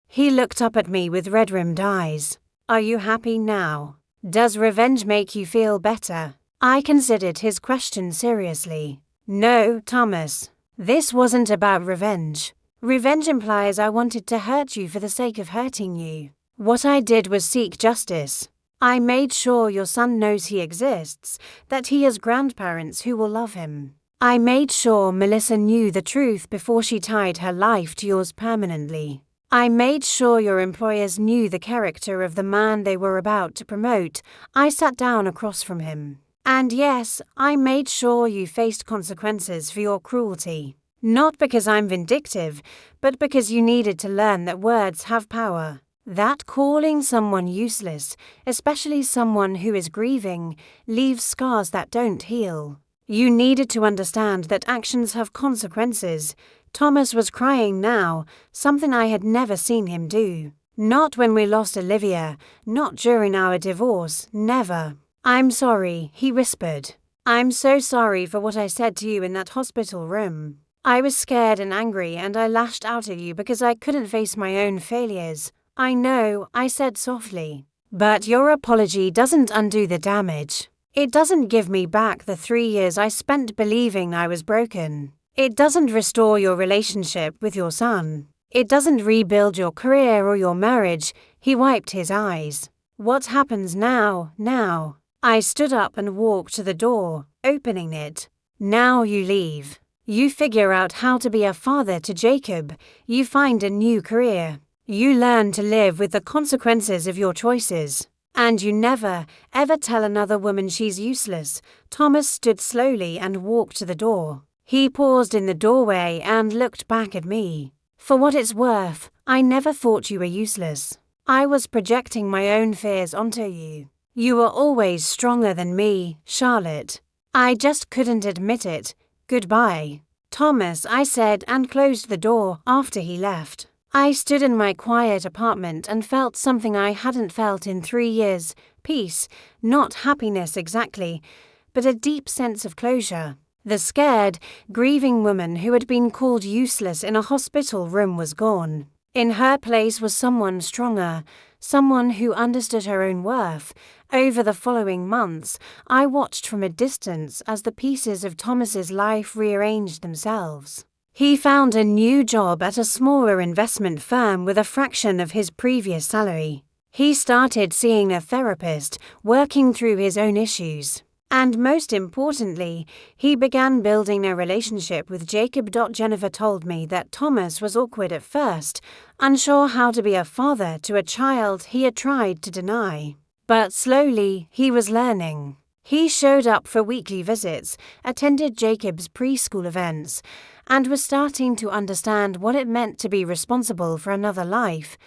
He looked up at me with red-rimmed eyes. Are you happy now? Does revenge make you feel better? I considered his question seriously. No, Thomas. This wasn't about revenge. Revenge implies I wanted to hurt you for the sake of hurting you. What I did was seek justice. I made sure your son knows he exists, that he has grandparents who will love him. I made sure Melissa knew the truth before she tied her life to yours permanently. I made sure your employers knew the character of the man they were about to promote. I sat down across from him. And yes, I made sure you faced consequences for your cruelty. Not because I'm vindictive, but because you needed to learn that words have power. That calling someone useless, especially someone who is grieving, leaves scars that don't heal. You needed to understand that actions have consequences. Thomas was crying now, something I had never seen him do. Not when we lost Olivia, not during our divorce, never. I'm sorry, he whispered. I'm so sorry for what I said to you in that hospital room. I was scared and angry and I lashed out at you because I couldn't face my own failures. I know, I said softly. But your apology doesn't undo the damage. It doesn't give me back the 3 years I spent believing I was broken. It doesn't restore your relationship with your son. It doesn't rebuild your career or your marriage. He wiped his eyes. What happens now? I stood up and walked to the door, opening it. Now you leave. You figure out how to be a father to Jacob. You find a new career. You learn to live with the consequences of your choices. And you never, ever tell another woman she's useless. Thomas stood slowly and walked to the door. He paused in the doorway and looked back at me. For what it's worth, I never thought you were useless. I was projecting my own fears onto you. You were always stronger than me, Charlotte. I just couldn't admit it. Goodbye. Thomas, I said and closed the door after he left. I stood in my quiet apartment and felt something I hadn't felt in 3 years. Peace, not happiness exactly, but a deep sense of closure. The scared, grieving woman who had been called useless in a hospital room was gone. In her place was someone stronger, someone who understood her own worth. Over the following months, I watched from a distance as the pieces of Thomas's life rearranged themselves. He found a new job at a smaller investment firm with a fraction of his previous salary. He started seeing a therapist, working through his own issues. And most importantly, he began building a relationship with Jacob. Jennifer told me that Thomas was awkward at first, unsure how to be a father to a child he had tried to deny. But slowly, he was learning. He showed up for weekly visits, attended Jacob's preschool events, and was starting to understand what it meant to be responsible for another life.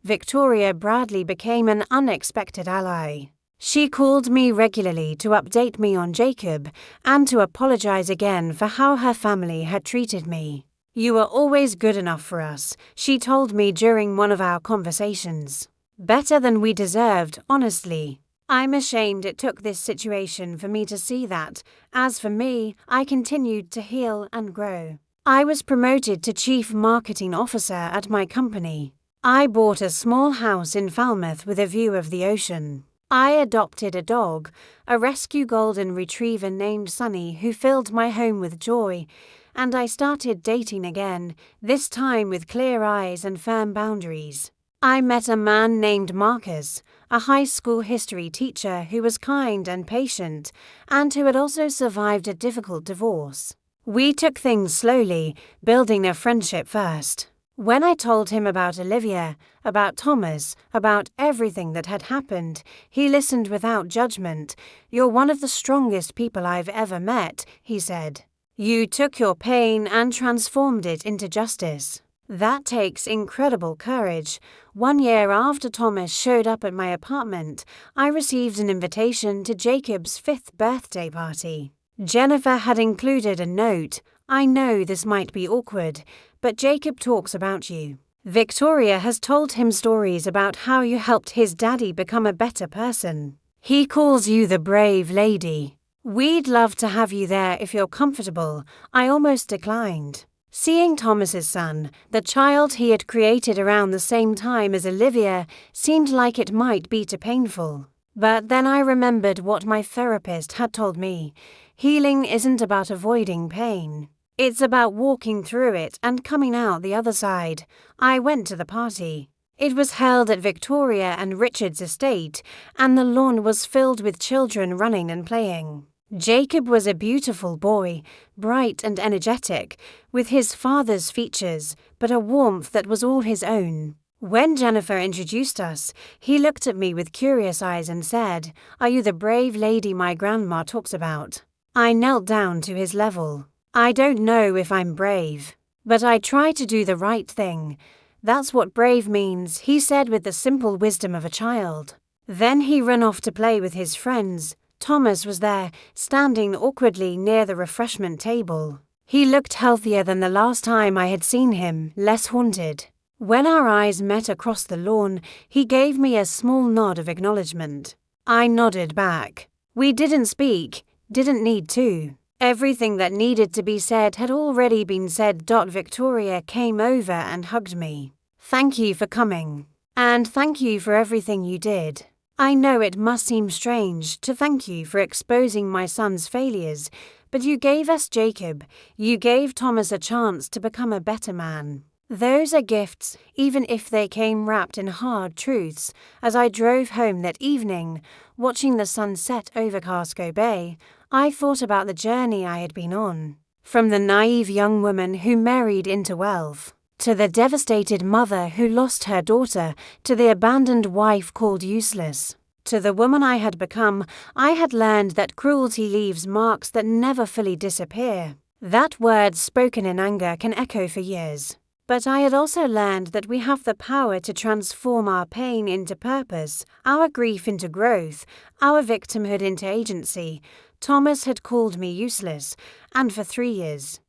Victoria Bradley became an unexpected ally. She called me regularly to update me on Jacob and to apologize again for how her family had treated me. You were always good enough for us, she told me during one of our conversations. Better than we deserved, honestly. I'm ashamed it took this situation for me to see that. As for me, I continued to heal and grow. I was promoted to Chief Marketing Officer at my company. I bought a small house in Falmouth with a view of the ocean. I adopted a dog, a rescue golden retriever named Sunny, who filled my home with joy, and I started dating again, this time with clear eyes and firm boundaries. I met a man named Marcus, a high school history teacher who was kind and patient, and who had also survived a difficult divorce. We took things slowly, building a friendship first. When I told him about Olivia, about Thomas, about everything that had happened, he listened without judgment. You're one of the strongest people I've ever met, he said. You took your pain and transformed it into justice. That takes incredible courage. 1 year after Thomas showed up at my apartment, I received an invitation to Jacob's 5th birthday party. Jennifer had included a note. I know this might be awkward, but Jacob talks about you. Victoria has told him stories about how you helped his daddy become a better person. He calls you the brave lady. We'd love to have you there if you're comfortable. I almost declined. Seeing Thomas's son, the child he had created around the same time as Olivia, seemed like it might be too painful. But then I remembered what my therapist had told me. Healing isn't about avoiding pain. It's about walking through it and coming out the other side. I went to the party. It was held at Victoria and Richard's estate, and the lawn was filled with children running and playing. Jacob was a beautiful boy, bright and energetic, with his father's features, but a warmth that was all his own. When Jennifer introduced us, he looked at me with curious eyes and said, "Are you the brave lady my grandma talks about?" I knelt down to his level. I don't know if I'm brave, but I try to do the right thing. That's what brave means, he said with the simple wisdom of a child. Then he ran off to play with his friends. Thomas was there, standing awkwardly near the refreshment table. He looked healthier than the last time I had seen him, less haunted. When our eyes met across the lawn, he gave me a small nod of acknowledgement. I nodded back. We didn't speak, didn't need to. Everything that needed to be said had already been said. Victoria came over and hugged me. Thank you for coming. And thank you for everything you did. I know it must seem strange to thank you for exposing my son's failures, but you gave us Jacob. You gave Thomas a chance to become a better man. Those are gifts, even if they came wrapped in hard truths. As I drove home that evening, watching the sun set over Casco Bay, I thought about the journey I had been on. From the naive young woman who married into wealth, to the devastated mother who lost her daughter, to the abandoned wife called useless. To the woman I had become, I had learned that cruelty leaves marks that never fully disappear. That word spoken in anger can echo for years. But I had also learned that we have the power to transform our pain into purpose, our grief into growth, our victimhood into agency. Thomas had called me useless, and for 3 years.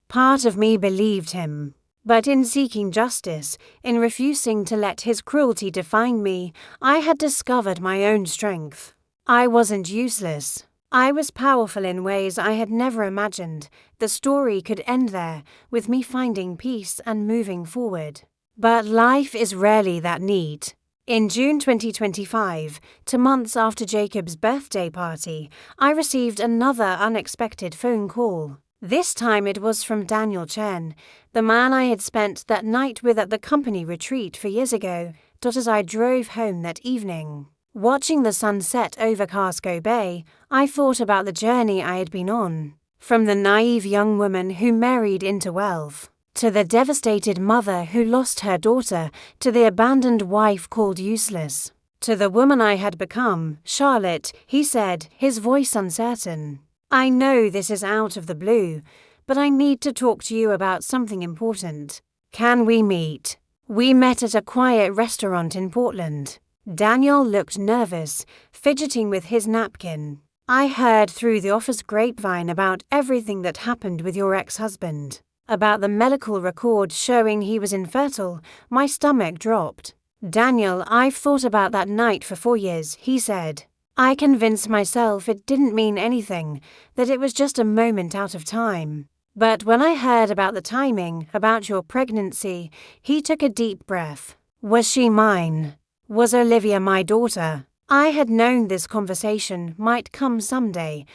Part of me believed him. But in seeking justice, in refusing to let his cruelty define me, I had discovered my own strength. I wasn't useless. I was powerful in ways I had never imagined. The story could end there, with me finding peace and moving forward. But life is rarely that neat. In June 2025, 2 months after Jacob's birthday party, I received another unexpected phone call. This time it was from Daniel Chen, the man I had spent that night with at the company retreat 4 years ago. As I drove home that evening, watching the sun set over Casco Bay, I thought about the journey I had been on. From the naive young woman who married into wealth, to the devastated mother who lost her daughter, to the abandoned wife called useless, to the woman I had become, Charlotte, he said, his voice uncertain. I know this is out of the blue, but I need to talk to you about something important. Can we meet? We met at a quiet restaurant in Portland. Daniel looked nervous, fidgeting with his napkin. I heard through the office grapevine about everything that happened with your ex-husband. About the medical record showing he was infertile. My stomach dropped. Daniel, I've thought about that night for 4 years, he said. I convinced myself it didn't mean anything, that it was just a moment out of time. But when I heard about the timing, about your pregnancy, he took a deep breath. Was she mine? Was Olivia my daughter? I had known this conversation might come someday,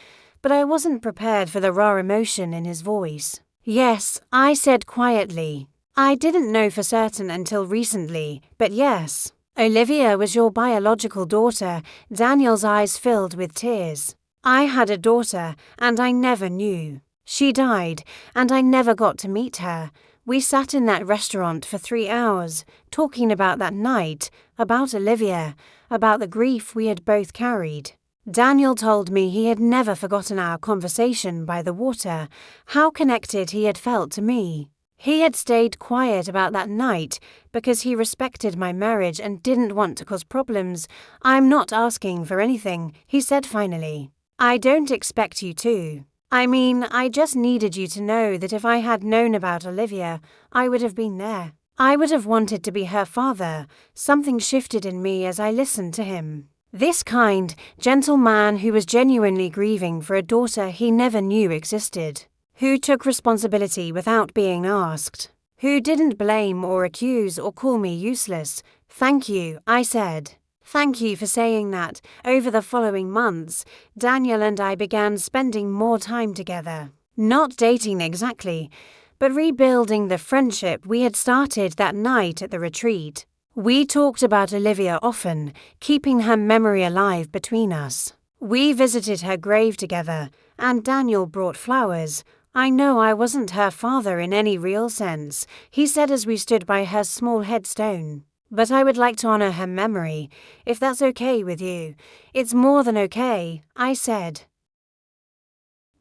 but I wasn't prepared for the raw emotion in his voice. Yes, I said quietly. I didn't know for certain until recently, but yes. Olivia was your biological daughter. Daniel's eyes filled with tears. I had a daughter, and I never knew. She died, and I never got to meet her. We sat in that restaurant for 3 hours, talking about that night, about Olivia, about the grief we had both carried. Daniel told me he had never forgotten our conversation by the water, how connected he had felt to me. He had stayed quiet about that night because he respected my marriage and didn't want to cause problems. I'm not asking for anything, he said finally. I don't expect you to. I mean, I just needed you to know that if I had known about Olivia, I would have been there. I would have wanted to be her father. Something shifted in me as I listened to him. This kind, gentle man who was genuinely grieving for a daughter he never knew existed. Who took responsibility without being asked. Who didn't blame or accuse or call me useless. Thank you, I said. Thank you for saying that. Over the following months, Daniel and I began spending more time together. Not dating exactly, but rebuilding the friendship we had started that night at the retreat. We talked about Olivia often, keeping her memory alive between us. We visited her grave together, and Daniel brought flowers. I know I wasn't her father in any real sense, he said as we stood by her small headstone. But I would like to honor her memory, if that's okay with you. It's more than okay, I said.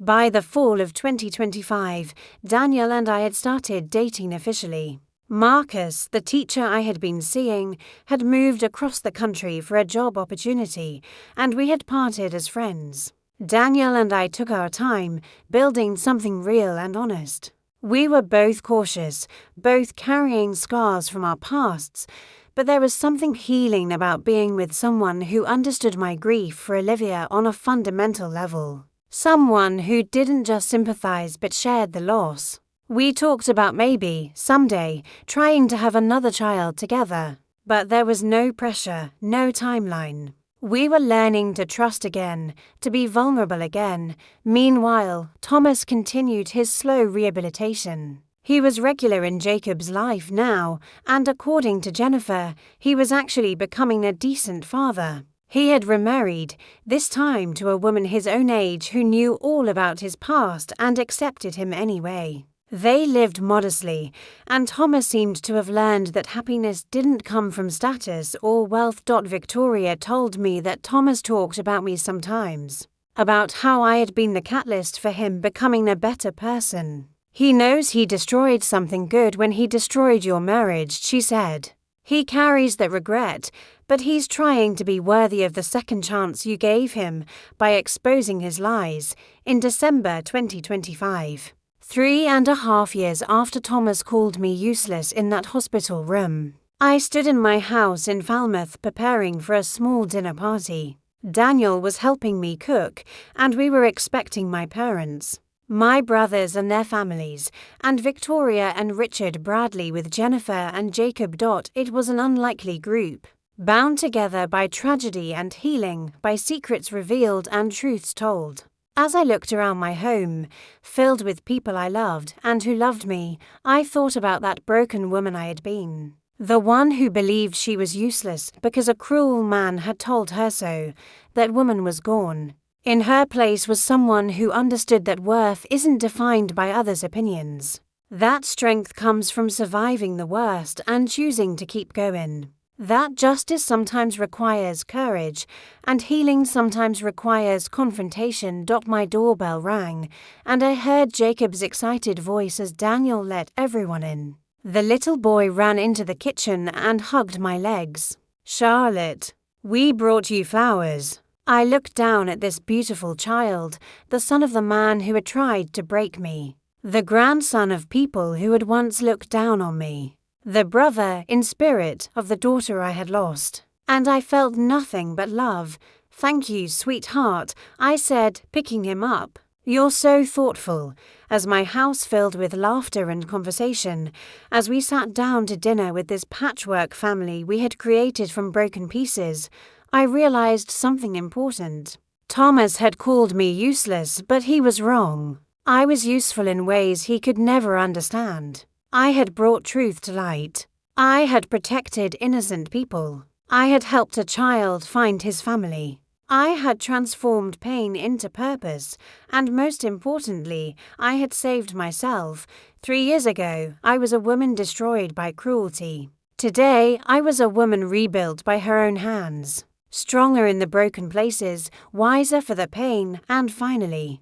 By the fall of 2025, Daniel and I had started dating officially. Marcus, the teacher I had been seeing, had moved across the country for a job opportunity, and we had parted as friends. Daniel and I took our time, building something real and honest. We were both cautious, both carrying scars from our pasts, but there was something healing about being with someone who understood my grief for Olivia on a fundamental level. Someone who didn't just sympathize but shared the loss. We talked about maybe, someday, trying to have another child together, but there was no pressure, no timeline. We were learning to trust again, to be vulnerable again. Meanwhile, Thomas continued his slow rehabilitation. He was regular in Jacob's life now, and according to Jennifer, he was actually becoming a decent father. He had remarried, this time to a woman his own age who knew all about his past and accepted him anyway. They lived modestly, and Thomas seemed to have learned that happiness didn't come from status or wealth. Victoria told me that Thomas talked about me sometimes, about how I had been the catalyst for him becoming a better person. He knows he destroyed something good when he destroyed your marriage, she said. He carries that regret, but he's trying to be worthy of the second chance you gave him by exposing his lies. In December 2025. 3.5 years after Thomas called me useless in that hospital room, I stood in my house in Falmouth preparing for a small dinner party. Daniel was helping me cook, and we were expecting my parents, my brothers and their families, and Victoria and Richard Bradley with Jennifer and Jacob. It was an unlikely group, bound together by tragedy and healing, by secrets revealed and truths told. As I looked around my home, filled with people I loved and who loved me, I thought about that broken woman I had been. The one who believed she was useless because a cruel man had told her so. That woman was gone. In her place was someone who understood that worth isn't defined by others' opinions. That strength comes from surviving the worst and choosing to keep going. That justice sometimes requires courage, and healing sometimes requires confrontation. My doorbell rang, and I heard Jacob's excited voice as Daniel let everyone in. The little boy ran into the kitchen and hugged my legs. "Charlotte, we brought you flowers." I looked down at this beautiful child, the son of the man who had tried to break me, the grandson of people who had once looked down on me, the brother, in spirit, of the daughter I had lost. And I felt nothing but love. "Thank you, sweetheart," I said, picking him up. "You're so thoughtful." As my house filled with laughter and conversation, as we sat down to dinner with this patchwork family we had created from broken pieces, I realized something important. Thomas had called me useless, but he was wrong. I was useful in ways he could never understand. I had brought truth to light. I had protected innocent people. I had helped a child find his family. I had transformed pain into purpose, and most importantly, I had saved myself. 3 years ago, I was a woman destroyed by cruelty. Today, I was a woman rebuilt by her own hands. Stronger in the broken places, wiser for the pain, and finally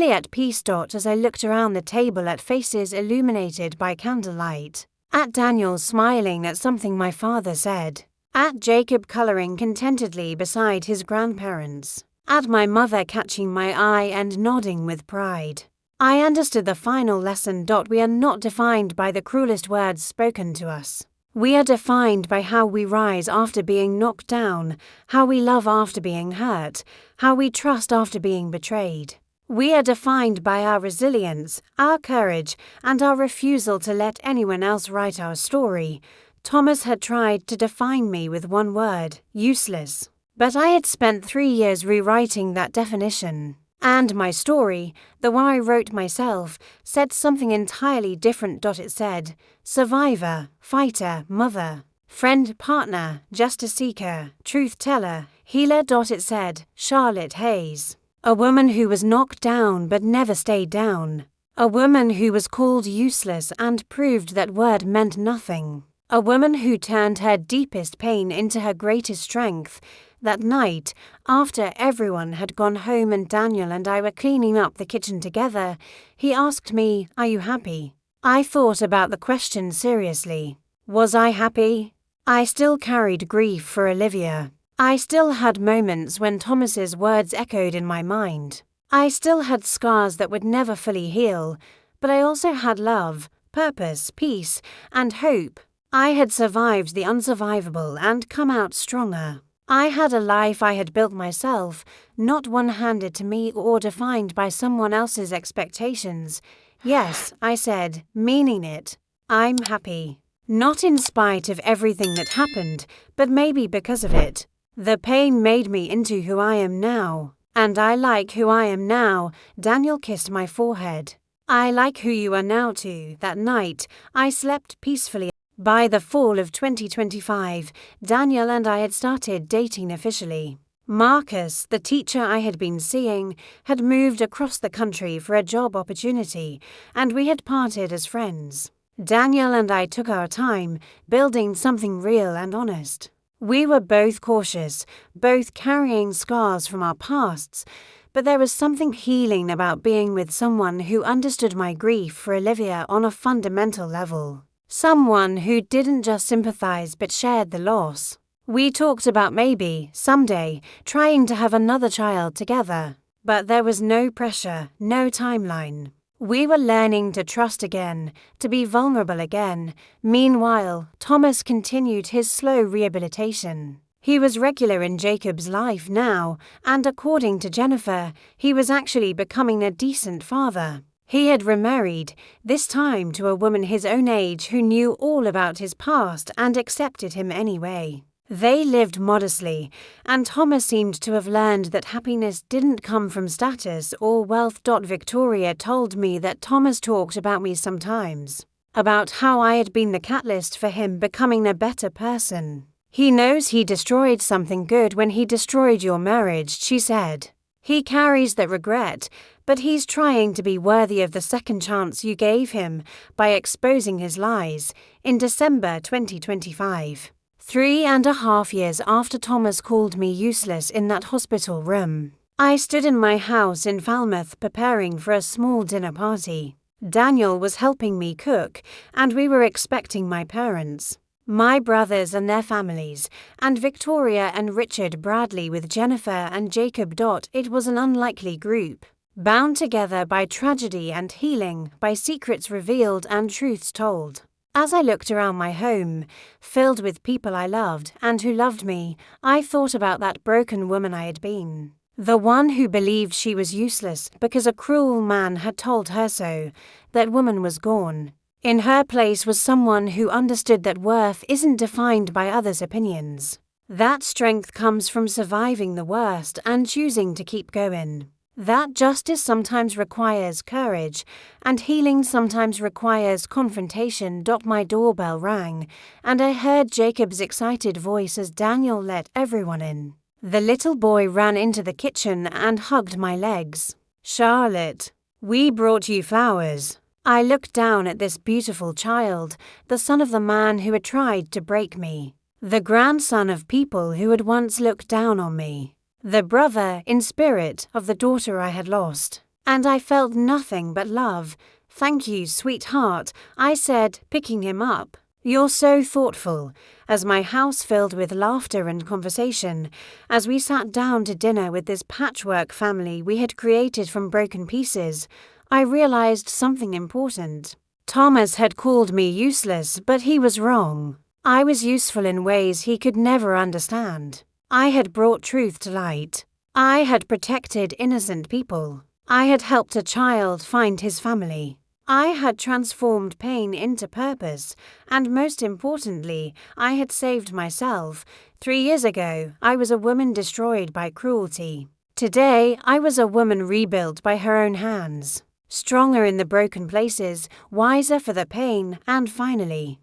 at peace. As I looked around the table at faces illuminated by candlelight, at Daniel smiling at something my father said, at Jacob coloring contentedly beside his grandparents, At my mother catching my eye and nodding with pride. I understood the final lesson. We are not defined by the cruelest words spoken to us. We are defined by how we rise after being knocked down, how we love after being hurt, how we trust after being betrayed. We are defined by our resilience, our courage, and our refusal to let anyone else write our story. Thomas had tried to define me with one word: useless. But I had spent 3 years rewriting that definition. And my story, the one I wrote myself, said something entirely different. It said, survivor, fighter, mother, friend, partner, justice seeker, truth teller, healer. It said, Charlotte Hayes. A woman who was knocked down but never stayed down. A woman who was called useless and proved that word meant nothing. A woman who turned her deepest pain into her greatest strength. That night, after everyone had gone home and Daniel and I were cleaning up the kitchen together, he asked me, "Are you happy?" I thought about the question seriously. Was I happy? I still carried grief for Olivia. I still had moments when Thomas's words echoed in my mind. I still had scars that would never fully heal, but I also had love, purpose, peace, and hope. I had survived the unsurvivable and come out stronger. I had a life I had built myself, not one handed to me or defined by someone else's expectations. Yes, I said, meaning it. I'm happy. Not in spite of everything that happened, but maybe because of it. The pain made me into who I am now. And I like who I am now. Daniel kissed my forehead. I like who you are now too. That night, I slept peacefully. By the fall of 2025, Daniel and I had started dating officially. Marcus, the teacher I had been seeing, had moved across the country for a job opportunity, and we had parted as friends. Daniel and I took our time, building something real and honest. We were both cautious, both carrying scars from our pasts, but there was something healing about being with someone who understood my grief for Olivia on a fundamental level. Someone who didn't just sympathize but shared the loss. We talked about maybe, someday, trying to have another child together. But there was no pressure, no timeline. We were learning to trust again, to be vulnerable again. Meanwhile, Thomas continued his slow rehabilitation. He was regular in Jacob's life now, and according to Jennifer, he was actually becoming a decent father. He had remarried, this time to a woman his own age who knew all about his past and accepted him anyway. They lived modestly, and Thomas seemed to have learned that happiness didn't come from status or wealth. Victoria told me that Thomas talked about me sometimes, about how I had been the catalyst for him becoming a better person. He knows he destroyed something good when he destroyed your marriage, she said. He carries that regret, but he's trying to be worthy of the second chance you gave him by exposing his lies. In December 2025, 3.5 years after Thomas called me useless in that hospital room, I stood in my house in Falmouth preparing for a small dinner party. Daniel was helping me cook, and we were expecting my parents, my brothers and their families, and Victoria and Richard Bradley with Jennifer and Jacob. It was an unlikely group, bound together by tragedy and healing, by secrets revealed and truths told. As I looked around my home, filled with people I loved and who loved me, I thought about that broken woman I had been. The one who believed she was useless because a cruel man had told her so. That woman was gone. In her place was someone who understood that worth isn't defined by others' opinions. That strength comes from surviving the worst and choosing to keep going. That justice sometimes requires courage, and healing sometimes requires confrontation. My doorbell rang, and I heard Jacob's excited voice as Daniel let everyone in. The little boy ran into the kitchen and hugged my legs. "Charlotte, we brought you flowers." I looked down at this beautiful child, the son of the man who had tried to break me, the grandson of people who had once looked down on me, the brother, in spirit, of the daughter I had lost. And I felt nothing but love. "Thank you, sweetheart," I said, picking him up. You're so thoughtful," as my house filled with laughter and conversation, as we sat down to dinner with this patchwork family we had created from broken pieces, I realized something important. Thomas had called me useless, but he was wrong. I was useful in ways he could never understand. I had brought truth to light. I had protected innocent people. I had helped a child find his family. I had transformed pain into purpose, and most importantly, I had saved myself. 3 years ago, I was a woman destroyed by cruelty. Today, I was a woman rebuilt by her own hands. Stronger in the broken places, wiser for the pain, and finally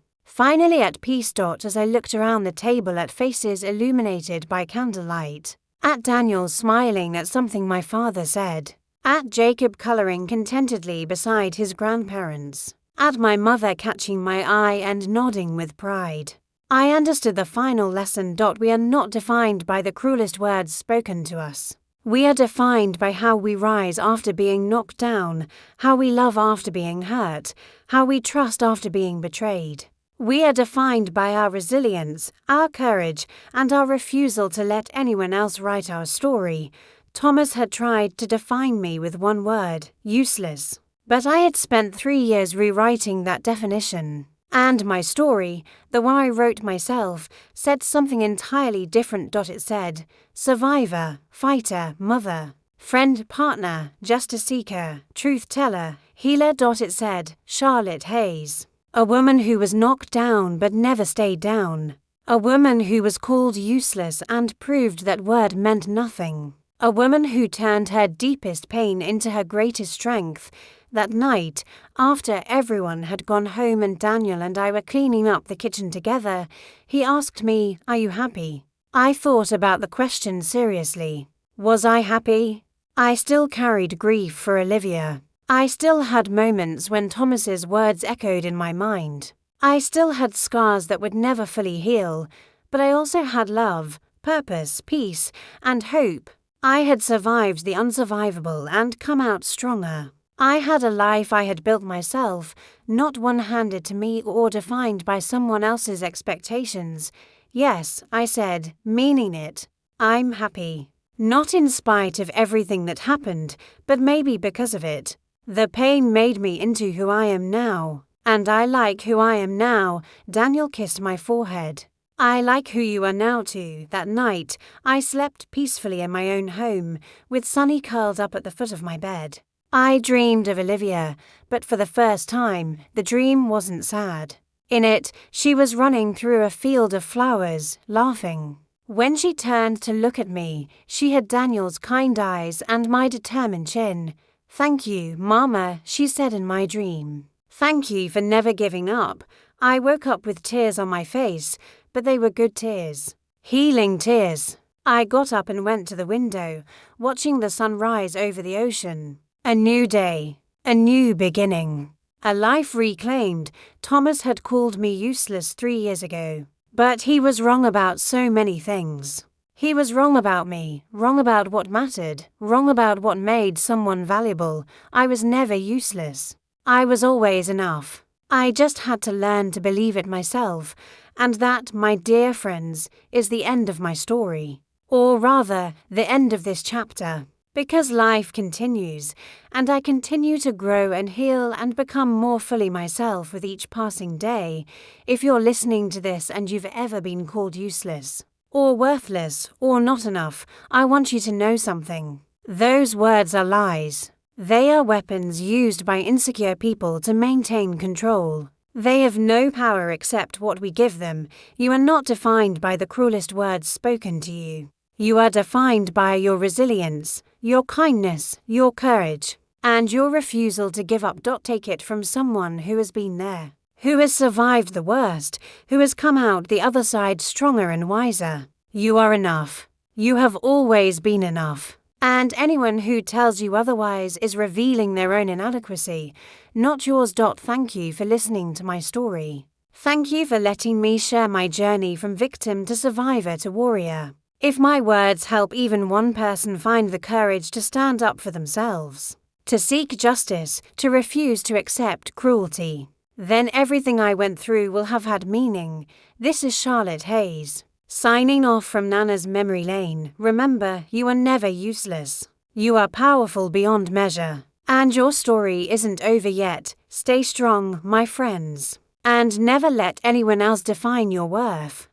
at peace. As I looked around the table at faces illuminated by candlelight, at Daniel smiling at something my father said, at Jacob coloring contentedly beside his grandparents, at my mother catching my eye and nodding with pride, I understood the final lesson. We are not defined by the cruelest words spoken to us. We are defined by how we rise after being knocked down, how we love after being hurt, how we trust after being betrayed. We are defined by our resilience, our courage, and our refusal to let anyone else write our story. Thomas had tried to define me with one word: useless. But I had spent 3 years rewriting that definition. And my story, the one I wrote myself, said something entirely different. It said, survivor, fighter, mother, friend, partner, justice seeker, truth teller, healer. It said, Charlotte Hayes. A woman who was knocked down but never stayed down. A woman who was called useless and proved that word meant nothing. A woman who turned her deepest pain into her greatest strength. That night, after everyone had gone home and Daniel and I were cleaning up the kitchen together, he asked me, "Are you happy?" I thought about the question seriously. Was I happy? I still carried grief for Olivia. I still had moments when Thomas's words echoed in my mind. I still had scars that would never fully heal, but I also had love, purpose, peace, and hope. I had survived the unsurvivable and come out stronger. I had a life I had built myself, not one handed to me or defined by someone else's expectations. Yes, I said, meaning it. I'm happy. Not in spite of everything that happened, but maybe because of it. The pain made me into who I am now. And I like who I am now. Daniel kissed my forehead. I like who you are now too. That night, I slept peacefully in my own home, with Sunny curled up at the foot of my bed. I dreamed of Olivia, but for the first time, the dream wasn't sad. In it, she was running through a field of flowers, laughing. When she turned to look at me, she had Daniel's kind eyes and my determined chin. "Thank you, Mama," she said in my dream. "Thank you for never giving up." I woke up with tears on my face, but they were good tears. Healing tears. I got up and went to the window, watching the sun rise over the ocean. A new day. A new beginning. A life reclaimed. Thomas had called me useless 3 years ago. But he was wrong about so many things. He was wrong about me, wrong about what mattered, wrong about what made someone valuable. I was never useless. I was always enough. I just had to learn to believe it myself, and that, my dear friends, is the end of my story. Or rather, the end of this chapter. Because life continues, and I continue to grow and heal and become more fully myself with each passing day. If you're listening to this and you've ever been called useless, or worthless, or not enough, I want you to know something. Those words are lies. They are weapons used by insecure people to maintain control. They have no power except what we give them. You are not defined by the cruelest words spoken to you. You are defined by your resilience, your kindness, your courage, and your refusal to give up. Take it from someone who has been there, who has survived the worst, who has come out the other side stronger and wiser. You are enough. You have always been enough. And anyone who tells you otherwise is revealing their own inadequacy, not yours. Thank you for listening to my story. Thank you for letting me share my journey from victim to survivor to warrior. If my words help even one person find the courage to stand up for themselves, to seek justice, to refuse to accept cruelty, then everything I went through will have had meaning. This is Charlotte Hayes, signing off from Nana's memory lane. Remember, you are never useless. You are powerful beyond measure. And your story isn't over yet. Stay strong, my friends. And never let anyone else define your worth.